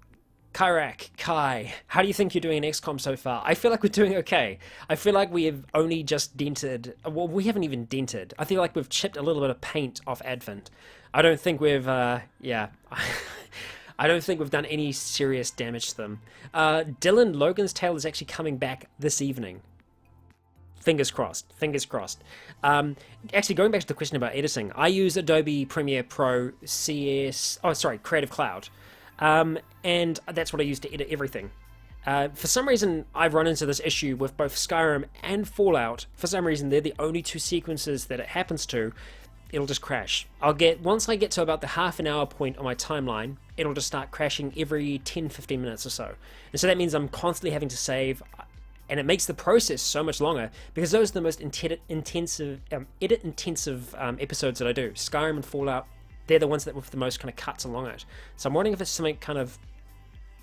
Kai, how do you think you're doing in XCOM so far? I feel like we're doing okay. I feel like we have only just dented. Well, we haven't even dented. I feel like we've chipped a little bit of paint off Advent. I don't think we've, yeah. I don't think we've done any serious damage to them. Dylan, Logan's Tale is actually coming back this evening. Fingers crossed. Fingers crossed. Actually, going back to the question about editing, I use Adobe Premiere Pro Creative Cloud. And that's what I use to edit everything. For some reason, I've run into this issue with both Skyrim and Fallout. For some reason, they're the only two sequences that it happens to. It'll just crash. Once I get to about the half an hour point on my timeline, it'll just start crashing every 10-15 minutes or so. And so that means I'm constantly having to save, and it makes the process so much longer because those are the most edit-intensive episodes that I do. Skyrim and Fallout, they're the ones that with the most kind of cuts along it. So I'm wondering if it's something kind of,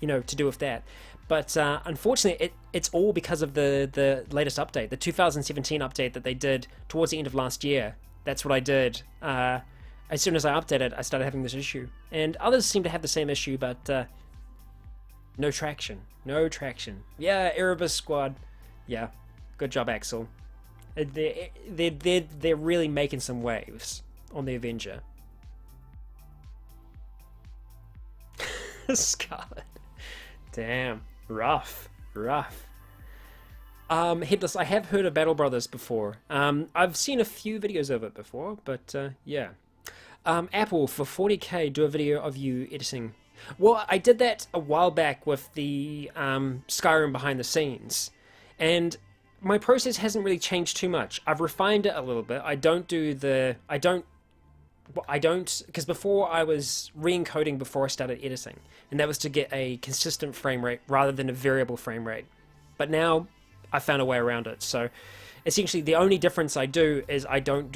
to do with that. But unfortunately, it's all because of the latest update, the 2017 update that they did towards the end of last year. That's what I did. As soon as I updated, I started having this issue. And others seem to have the same issue, but no traction. No traction. Yeah, Erebus Squad. Yeah, good job, Axel. They're really making some waves on the Avenger. Scarlet. Damn. Rough. Headless, I have heard of Battle Brothers before. I've seen a few videos of it before, but yeah. Apple, for 40k, do a video of you editing. Well, I did that a while back with the Skyrim behind the scenes, and my process hasn't really changed too much. I've refined it a little bit. Because before I was re-encoding before I started editing, and that was to get a consistent frame rate rather than a variable frame rate. But now I found a way around it. So essentially the only difference I do is I don't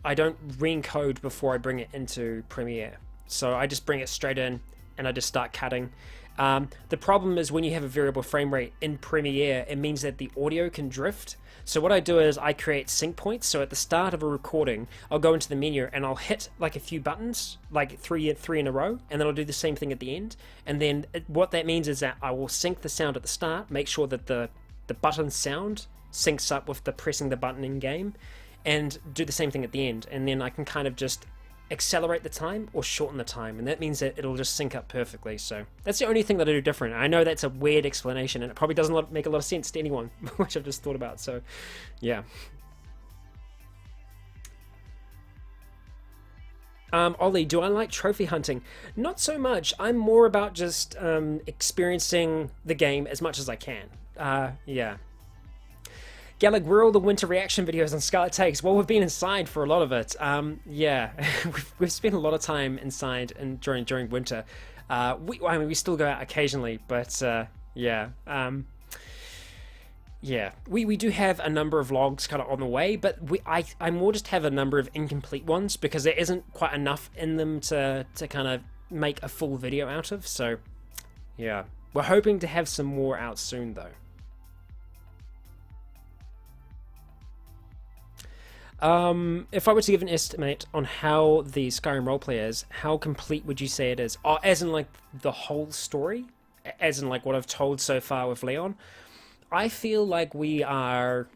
re-encode before I bring it into Premiere. So I just bring it straight in and I just start cutting. The problem is when you have a variable frame rate in Premiere, it means that the audio can drift. So what I do is I create sync points. So at the start of a recording, I'll go into the menu and I'll hit like a few buttons, like three in a row, and then I'll do the same thing at the end. And then what that means is that I will sync the sound at the start, make sure that the button sound syncs up with the pressing the button in game, and do the same thing at the end. And then I can kind of just accelerate the time or shorten the time, and that means that it'll just sync up perfectly. So that's the only thing that I do different. I know that's a weird explanation and it probably doesn't make a lot of sense to anyone, which I've just thought about. So yeah. Ollie, do I like trophy hunting? Not so much. I'm more about just experiencing the game as much as I can. Yeah. Gallag, where are all the winter reaction videos on Scarlet Takes? Well, we've been inside for a lot of it. Yeah, we've spent a lot of time inside and during winter. I mean, we still go out occasionally, but yeah. Yeah, we do have a number of vlogs kind of on the way, but I more just have a number of incomplete ones because there isn't quite enough in them to kind of make a full video out of. So yeah, we're hoping to have some more out soon though. If I were to give an estimate on how the Skyrim roleplay is, how complete would you say it is? Oh, as in like the whole story, as in like what I've told so far with Leon. I feel like we are.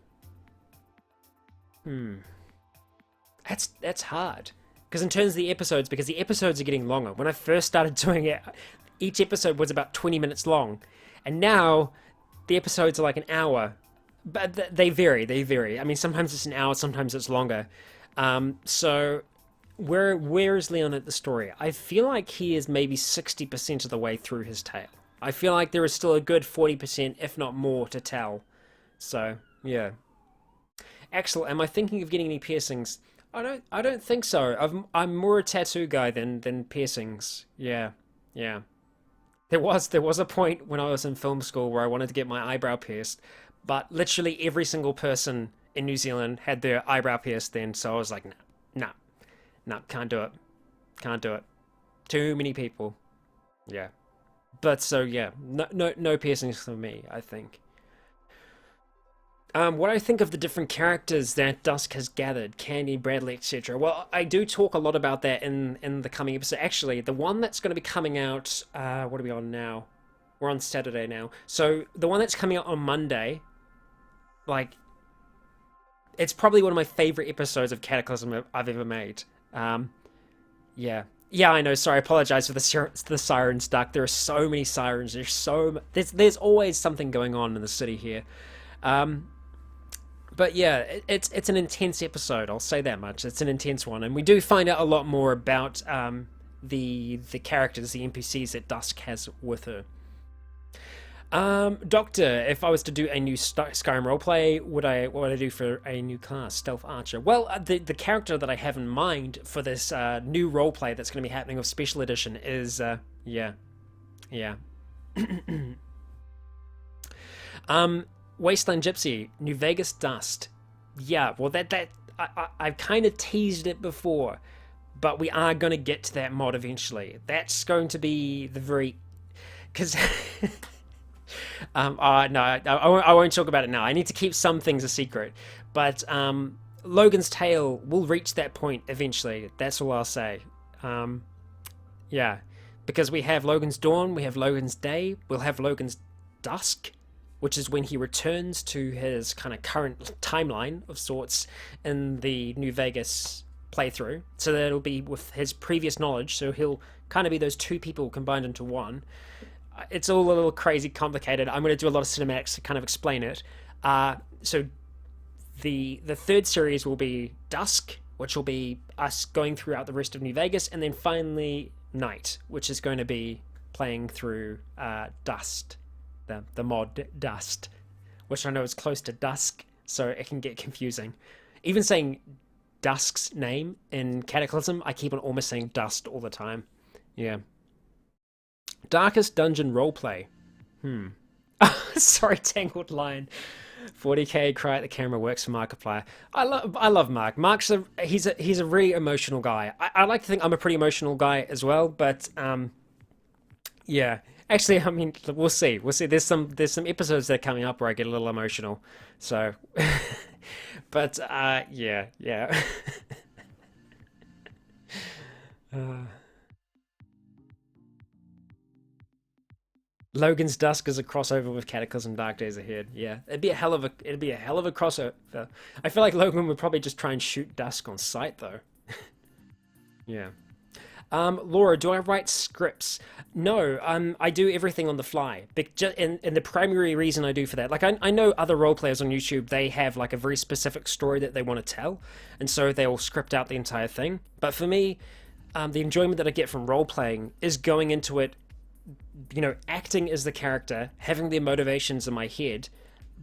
That's hard because in terms of the episodes, because the episodes are getting longer. When I first started doing it, each episode was about 20 minutes long, and now the episodes are like an hour. But they vary. They vary. I mean, sometimes it's an hour, sometimes it's longer. So where is Leon at the story? I feel like he is maybe 60% of the way through his tale. I feel like there is still a good 40%, if not more, to tell. So, yeah. Axel, am I thinking of getting any piercings? I don't think so. I'm more a tattoo guy than piercings. Yeah, yeah. There was a point when I was in film school where I wanted to get my eyebrow pierced, but literally every single person in New Zealand had their eyebrow pierced then, so I was like, no, can't do it. Can't do it. Too many people. Yeah. But so yeah, no piercings for me, I think. What I think of the different characters that Dusk has gathered, Candy, Bradley, etc. Well, I do talk a lot about that in the coming episode. Actually, the one that's going to be coming out, what are we on now? We're on Saturday now. So the one that's coming out on Monday, like, it's probably one of my favorite episodes of Cataclysm I've ever made. Yeah. Yeah, I know. Sorry, I apologize for the sirens, Duck. There are so many sirens. There's always something going on in the city here. But yeah, it's an intense episode. I'll say that much. It's an intense one, and we do find out a lot more about the characters, the NPCs that Dusk has with her. Doctor, if I was to do a new Skyrim roleplay, what would I do for a new class? Stealth Archer. Well, the character that I have in mind for this new roleplay that's going to be happening of Special Edition is, yeah. Wasteland Gypsy, New Vegas Dust. Yeah, well, I've kind of teased it before, but we are going to get to that mod eventually. That's going to be the very... Because... no, I won't talk about it now. I need to keep some things a secret. But Logan's Tale will reach that point eventually. That's all I'll say. Yeah, because we have Logan's Dawn, we have Logan's Day, we'll have Logan's Dusk, which is when he returns to his kind of current timeline of sorts in the New Vegas playthrough. So that'll be with his previous knowledge, so he'll kind of be those two people combined into one. It's all a little crazy complicated. I'm going to do a lot of cinematics to kind of explain it. So the third series will be Dusk, which will be us going throughout the rest of New Vegas, and then finally Night, which is going to be playing through Dust, the mod Dust, which I know is close to Dusk, so it can get confusing. Even saying Dusk's name in Cataclysm, I keep on almost saying Dust all the time. Yeah. Darkest Dungeon Roleplay. Sorry, Tangled Lion. 40k cry at the camera works for Markiplier. I love Mark. Mark's he's a really emotional guy. I like to think I'm a pretty emotional guy as well, but yeah. Actually, I mean, we'll see. There's some episodes that are coming up where I get a little emotional. So, but yeah. Logan's Dusk is a crossover with Cataclysm Dark Days Ahead. Yeah, it'd be a hell of a crossover. I feel like Logan would probably just try and shoot Dusk on sight though. Yeah. Laura, do I write scripts? No, I do everything on the fly. And the primary reason I do for that, like I know other role players on YouTube, they have like a very specific story that they want to tell, and so they'll script out the entire thing. But for me, the enjoyment that I get from role playing is going into it, you know, acting as the character, having their motivations in my head,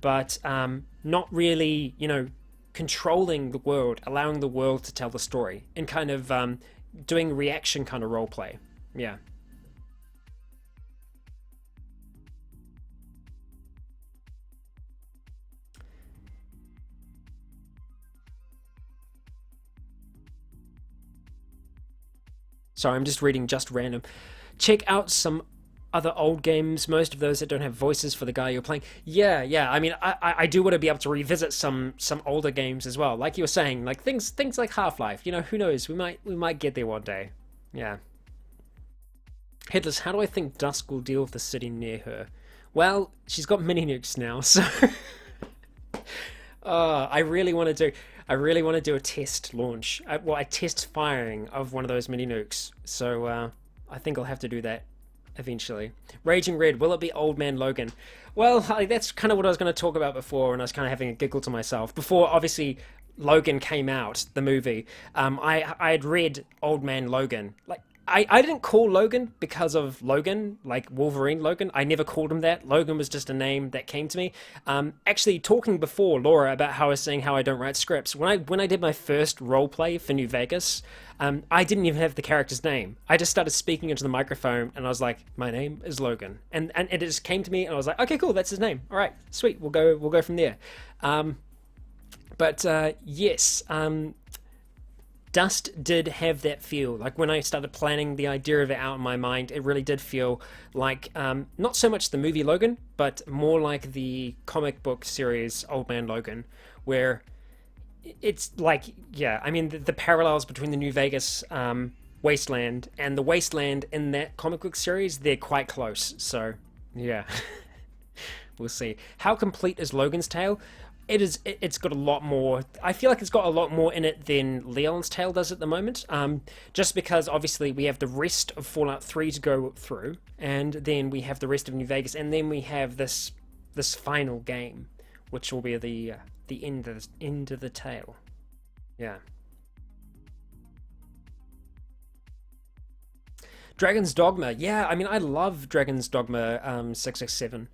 but not really, you know, controlling the world, allowing the world to tell the story, and kind of doing reaction kind of role play. Yeah. Sorry, I'm just reading just random. Check out some other old games, most of those that don't have voices for the guy you're playing. Yeah. I mean, I do want to be able to revisit some older games as well. Like you were saying, like things like Half-Life. You know, who knows? We might get there one day. Yeah. Headless, how do I think Dusk will deal with the city near her? Well, she's got mini nukes now, so I really want to do. I really want to do a test launch. A test firing of one of those mini nukes. So I think I'll have to do that eventually. Raging Red, will it be Old Man Logan? Well, that's kind of what I was going to talk about before, and I was kind of having a giggle to myself. Before, obviously, Logan came out, the movie, I had read Old Man Logan. Like, I didn't call Logan because of Logan, like Wolverine Logan. I never called him that. Logan was just a name that came to me. Actually, talking before Laura about how I was saying how I don't write scripts. When I did my first role play for New Vegas, I didn't even have the character's name. I just started speaking into the microphone, and I was like, "My name is Logan," and it just came to me, and I was like, "Okay, cool, that's his name. All right, sweet, we'll go from there." Yes. Dust did have that feel. Like when I started planning the idea of it out in my mind, it really did feel like not so much the movie Logan, but more like the comic book series Old Man Logan, where it's like, yeah, I mean, the parallels between the New Vegas wasteland and the wasteland in that comic book series, they're quite close. So, yeah, we'll see. How complete is Logan's Tale? It's got a lot more. I feel like it's got a lot more in it than Leon's Tale does at the moment. Just because obviously we have the rest of Fallout 3 to go through, and then we have the rest of New Vegas, and then we have this final game, which will be the end of the tale. Yeah. Dragon's Dogma. Yeah, I mean, I love Dragon's Dogma 667.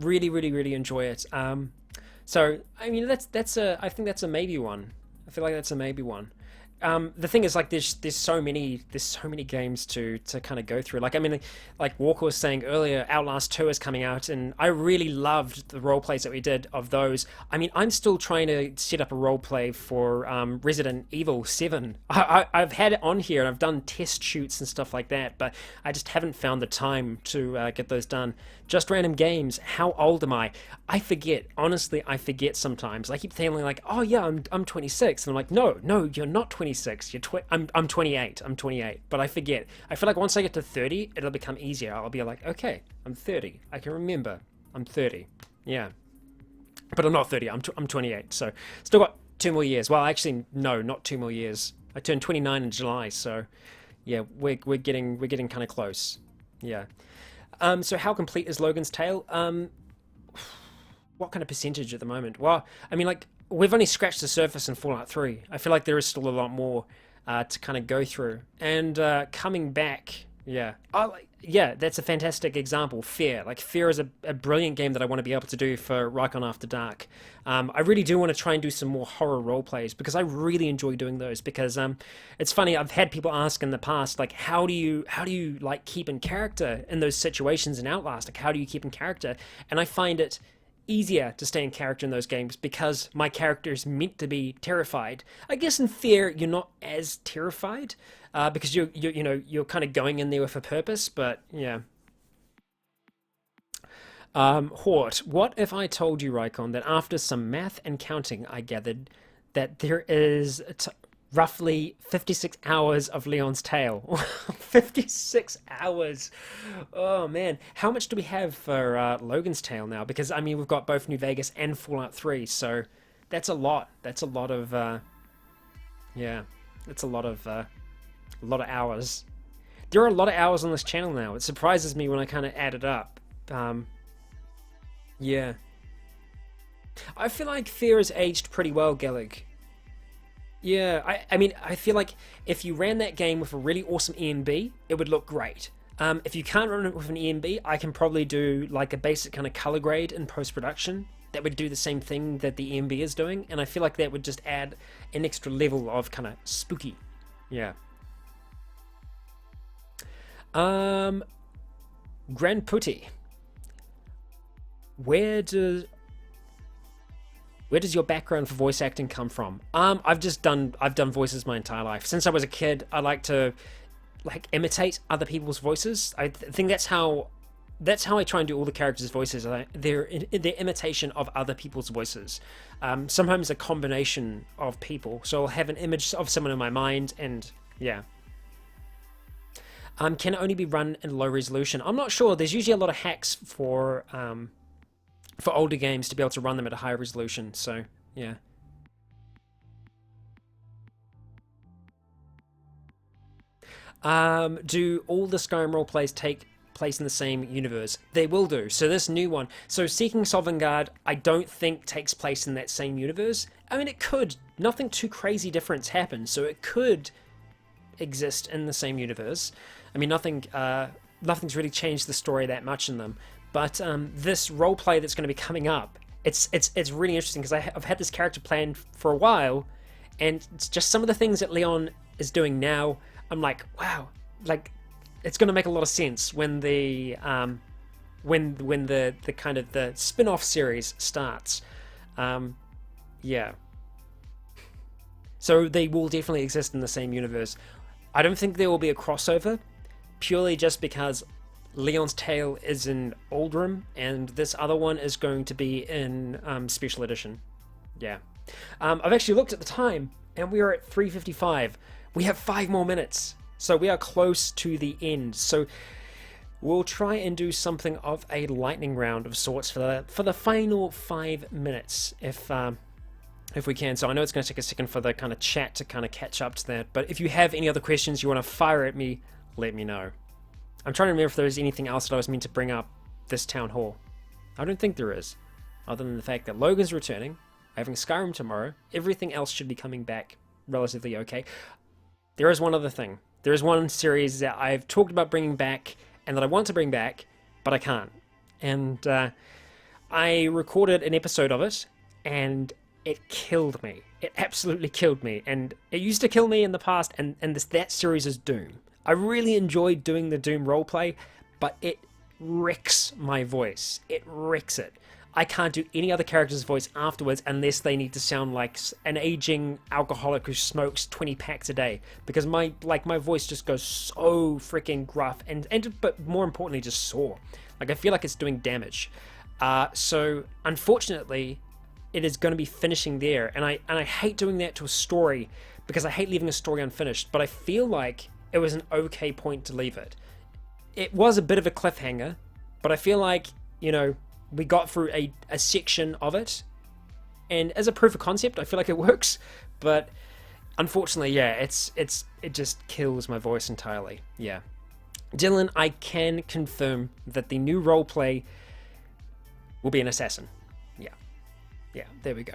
Really enjoy it. So I mean, I think that's a maybe one. I feel like that's a maybe one. The thing is, like, there's so many games to kind of go through. Like, I mean, like Walker was saying earlier, Outlast 2 is coming out, and I really loved the role plays that we did of those. I mean, I'm still trying to set up a role play for Resident Evil 7. I've had it on here, and I've done test shoots and stuff like that, but I just haven't found the time to get those done. Just Random Games, how old am I? I forget. Honestly, I forget sometimes. I keep feeling like, oh yeah, I'm 26, and I'm like, no, you're not 26. I'm 28. I'm 28, but I forget. I feel like once I get to 30, it'll become easier. I'll be like, okay, I'm 30. I can remember I'm 30. Yeah, but I'm not 30. I'm 28. So still got 2 more years. Well, actually, no, not 2 more years. I turned 29 in July, so yeah, we're getting kind of close. Yeah. So how complete is Logan's Tale? What kind of percentage at the moment? Well, I mean, like, we've only scratched the surface in Fallout 3. I feel like there is still a lot more to kind of go through. And coming back, yeah. Yeah, that's a fantastic example. Fear. Like, Fear is a brilliant game that I want to be able to do for Rycon After Dark. I really do want to try and do some more horror role plays, because I really enjoy doing those. Because it's funny, I've had people ask in the past, like, how do you like keep in character in those situations in Outlast? Like, how do you keep in character? And I find it easier to stay in character in those games because my character is meant to be terrified. I guess in Fear you're not as terrified because you're kind of going in there with a purpose. But yeah. Hort, what if I told you, Rycon, that after some math and counting, I gathered that there is roughly 56 hours of Leon's Tale. 56 hours. Oh man, how much do we have for Logan's Tale now? Because I mean, we've got both New Vegas and Fallout 3, so that's a lot. That's a lot of yeah, that's a lot of hours. There are a lot of hours on this channel now. It surprises me when I kind of add it up. Yeah, I feel like Fear has aged pretty well, Gellig. Yeah, I mean, I feel like if you ran that game with a really awesome ENB, it would look great. If you can't run it with an ENB, I can probably do like a basic kind of color grade in post-production that would do the same thing that the ENB is doing, and I feel like that would just add an extra level of kind of spooky. Yeah. Grand Putty. Where does your background for voice acting come from? I've done voices my entire life. Since I was a kid, I like to like imitate other people's voices. Think that's how I try and do all the characters' voices. They're imitation of other people's voices. Sometimes a combination of people. So I'll have an image of someone in my mind, and yeah. Can it only be run in low resolution? I'm not sure. There's usually a lot of hacks for older games to be able to run them at a higher resolution. So yeah. Do all the Skyrim roleplays take place in the same universe? They will do. So this new one, so Seeking Sovngarde, I don't think takes place in that same universe. I mean, it could. Nothing too crazy different happens, so it could exist in the same universe. I mean, nothing's really changed the story that much in them. But this roleplay that's going to be coming up, it's really interesting because I've had this character planned for a while, and it's just some of the things that Leon is doing now. I'm like, wow, like it's going to make a lot of sense when the kind of the spin-off series starts. Yeah. So they will definitely exist in the same universe. I don't think there will be a crossover, purely just because Leon's Tale is in Oldham, and this other one is going to be in Special Edition. Yeah. I've actually looked at the time, and we are at 3:55. We have 5 more minutes, so we are close to the end. So we'll try and do something of a lightning round of sorts for the final 5 minutes, if we can. So I know it's going to take a second for the kind of chat to kind of catch up to that, but if you have any other questions you want to fire at me, let me know. I'm trying to remember if there was anything else that I was meant to bring up this town hall. I don't think there is, other than the fact that Logan's returning, we're having Skyrim tomorrow, everything else should be coming back relatively okay. There is one other thing. There is one series that I've talked about bringing back and that I want to bring back, but I can't. And I recorded an episode of it, and it killed me. It absolutely killed me. And it used to kill me in the past, and that series is Doom. I really enjoyed doing the Doom roleplay, but it wrecks my voice. It wrecks it. I can't do any other character's voice afterwards unless they need to sound like an aging alcoholic who smokes 20 packs a day, because my voice just goes so freaking gruff and but more importantly just sore. Like I feel like it's doing damage. So unfortunately, it is going to be finishing there, and I hate doing that to a story because I hate leaving a story unfinished. But I feel like it was an okay point to leave it. It was a bit of a cliffhanger, but I feel like, you know, we got through a section of it, and as a proof of concept I feel like it works, but unfortunately, yeah, it just kills my voice entirely. Yeah. Dylan, I can confirm that the new roleplay will be an assassin. Yeah, there we go.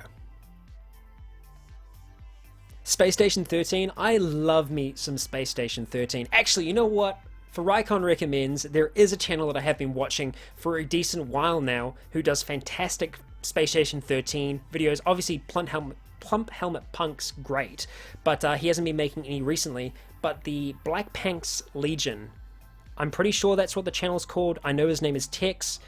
Space Station 13, I love me some Space Station 13. Actually, you know what? For Rycon Recommends, there is a channel that I have been watching for a decent while now who does fantastic Space Station 13 videos. Obviously, Plump Helmet Punk's great, but he hasn't been making any recently. But the Black Panks Legion, I'm pretty sure that's what the channel's called. I know his name is Tex,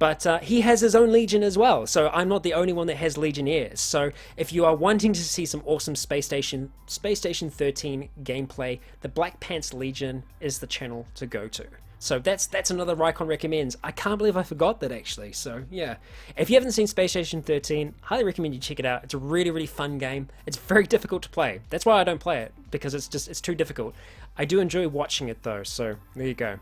but he has his own Legion as well, so I'm not the only one that has Legionnaires. So if you are wanting to see some awesome Space Station 13 gameplay, the Black Pants Legion is the channel to go to. So that's another Rycon Recommends. I can't believe I forgot that, actually. So yeah, if you haven't seen Space Station 13, highly recommend you check it out. It's a really, really fun game. It's very difficult to play. That's why I don't play it, because it's too difficult. I do enjoy watching it though, so there you go.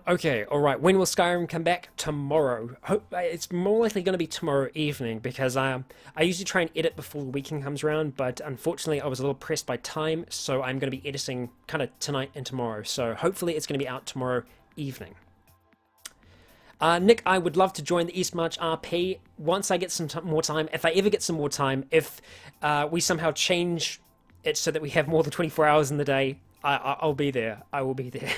Okay, alright, when will Skyrim come back? Tomorrow. It's more likely going to be tomorrow evening, because I usually try and edit before the weekend comes around, but unfortunately I was a little pressed by time, so I'm going to be editing kind of tonight and tomorrow, so hopefully it's going to be out tomorrow evening. Nick, I would love to join the East March RP once I get some more time, if I ever get some more time. If we somehow change it so that we have more than 24 hours in the day, I'll be there. I will be there.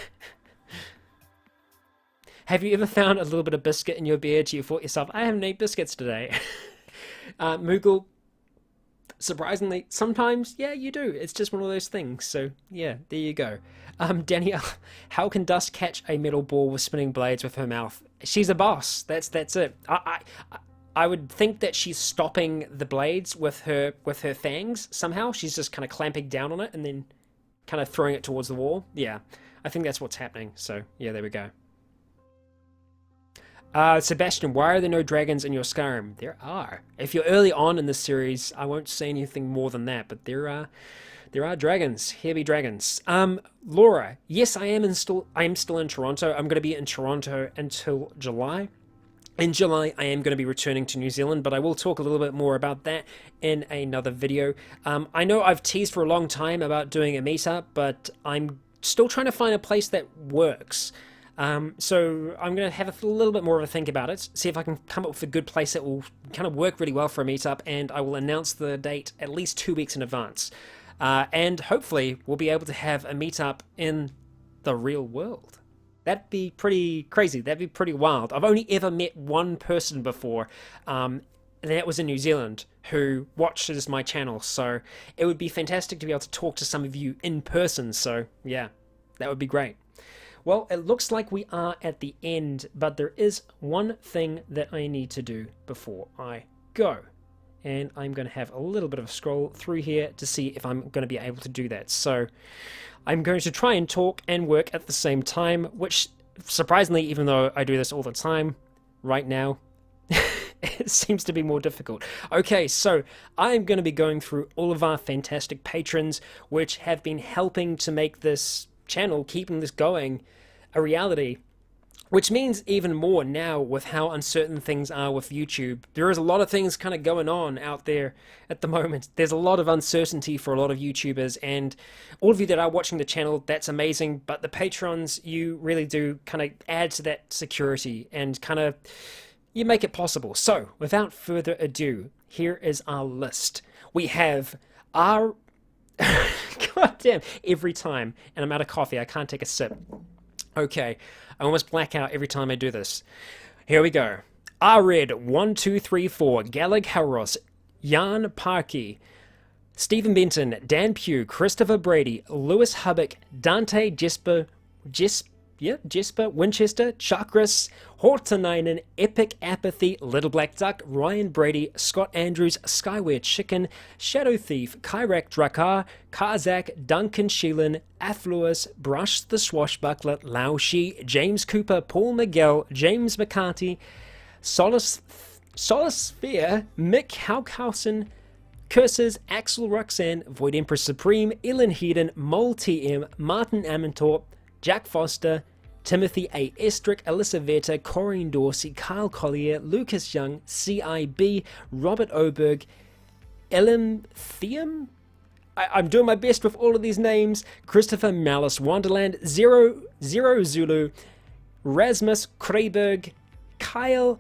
Have you ever found a little bit of biscuit in your beer? You thought yourself, I haven't ate biscuits today. Moogle, surprisingly, sometimes, yeah, you do. It's just one of those things. So, yeah, there you go. Danielle, how can Dust catch a metal ball with spinning blades with her mouth? She's a boss. That's it. I would think that she's stopping the blades with her fangs somehow. She's just kind of clamping down on it and then kind of throwing it towards the wall. Yeah, I think that's what's happening. So yeah, there we go. Sebastian, why are there no dragons in your Skyrim? There are. If you're early on in the series, I won't say anything more than that, but there are dragons. Here be dragons. Laura, yes, I am still in Toronto. I'm going to be in Toronto until July. In July, I am going to be returning to New Zealand, but I will talk a little bit more about that in another video. I know I've teased for a long time about doing a meetup, but I'm still trying to find a place that works. So I'm going to have a little bit more of a think about it, see if I can come up with a good place that will kind of work really well for a meetup, and I will announce the date at least 2 weeks in advance. And hopefully we'll be able to have a meetup in the real world. That'd be pretty crazy. That'd be pretty wild. I've only ever met one person before, and that was in New Zealand, who watches my channel. So it would be fantastic to be able to talk to some of you in person. So yeah, that would be great. Well, it looks like we are at the end, but there is one thing that I need to do before I go. And I'm going to have a little bit of a scroll through here to see if I'm going to be able to do that. So I'm going to try and talk and work at the same time, which surprisingly, even though I do this all the time, right now, it seems to be more difficult. Okay, so I'm going to be going through all of our fantastic patrons, which have been helping to make this channel, keeping this going, a reality. Which means even more now with how uncertain things are with YouTube. There is a lot of things kind of going on out there at the moment. There's a lot of uncertainty for a lot of YouTubers, and all of you that are watching the channel, that's amazing. But the patrons, you really do kind of add to that security and kind of, you make it possible. So without further ado, here is our list. We have our, God damn, every time, and I'm out of coffee, I can't take a sip. Okay, I almost black out every time I do this. Here we go. R-Red1234, Galag Harros, Jan Parkey, Stephen Benton, Dan Pugh, Christopher Brady, Lewis Hubbock, Dante Jesper, Winchester, Chakras, Hortonainen, Epic Apathy, Little Black Duck, Ryan Brady, Scott Andrews, Skyware Chicken, Shadow Thief, Kyrak Drakar, Kazak, Duncan Sheelan, Affluous, Brush the Swashbuckler, Lao Shi, James Cooper, Paul Miguel, James McCarthy, Solace Sphere, Mick Haukhausen, Curses, Axel Roxanne, Void Empress Supreme, Ellen Heeden, Mole TM, Martin Amantorp, Jack Foster, Timothy A. Estrick, Alyssa Veta, Corinne Dorsey, Kyle Collier, Lucas Young, CIB, Robert Oberg, Elim Theum? I'm doing my best with all of these names. Christopher Malice, Wonderland, Zero Zulu, Rasmus Krayberg, Kyle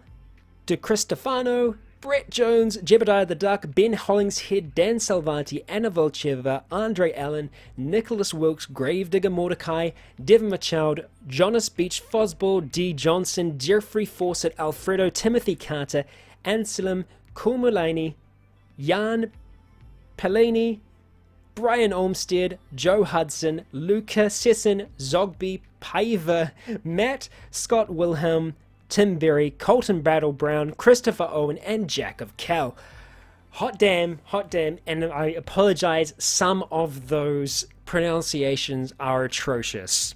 De Cristofano, Brett Jones, Jebediah the Duck, Ben Hollingshead, Dan Salvati, Anna Volcheva, Andre Allen, Nicholas Wilkes, Gravedigger Mordecai, Devin Machoud, Jonas Beach, Fosball, D. Johnson, Jeffrey Fawcett, Alfredo, Timothy Carter, Anselm, Kumulani, Jan Pelani, Brian Olmstead, Joe Hudson, Luca Sesson, Zogby, Paiva, Matt, Scott Wilhelm, Tim Berry, Colton Battle Brown, Christopher Owen, and Jack of Cal. Hot damn, and I apologize, some of those pronunciations are atrocious.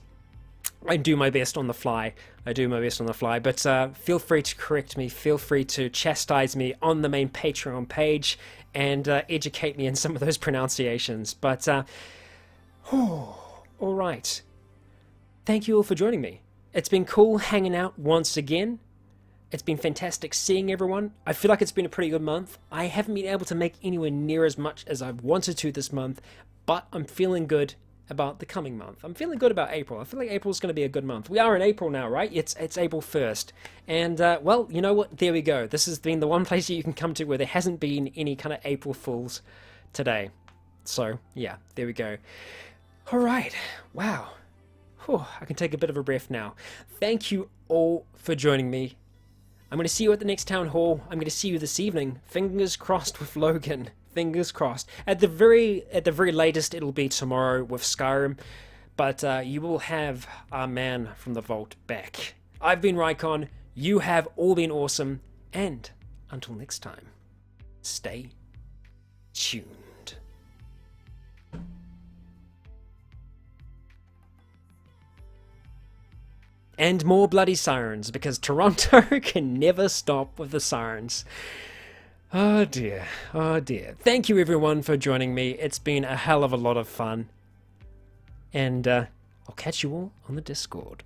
I do my best on the fly, but feel free to correct me, feel free to chastise me on the main Patreon page, and educate me in some of those pronunciations. But, alright. Thank you all for joining me. It's been cool hanging out once again. It's been fantastic seeing everyone. I feel like it's been a pretty good month. I haven't been able to make anywhere near as much as I've wanted to this month, but I'm feeling good about the coming month. I'm feeling good about April. I feel like April's going to be a good month. We are in April now, right? It's April 1st. And, well, you know what? There we go. This has been the one place that you can come to where there hasn't been any kind of April Fools today. So, yeah, there we go. All right. Wow. Whew, I can take a bit of a breath now. Thank you all for joining me. I'm going to see you at the next town hall. I'm going to see you this evening. Fingers crossed with Logan. Fingers crossed. At the very latest, it'll be tomorrow with Skyrim. But you will have our man from the vault back. I've been Rycon. You have all been awesome. And until next time, stay tuned. And more bloody sirens, because Toronto can never stop with the sirens. Oh dear, oh dear. Thank you everyone for joining me. It's been a hell of a lot of fun. And I'll catch you all on the Discord.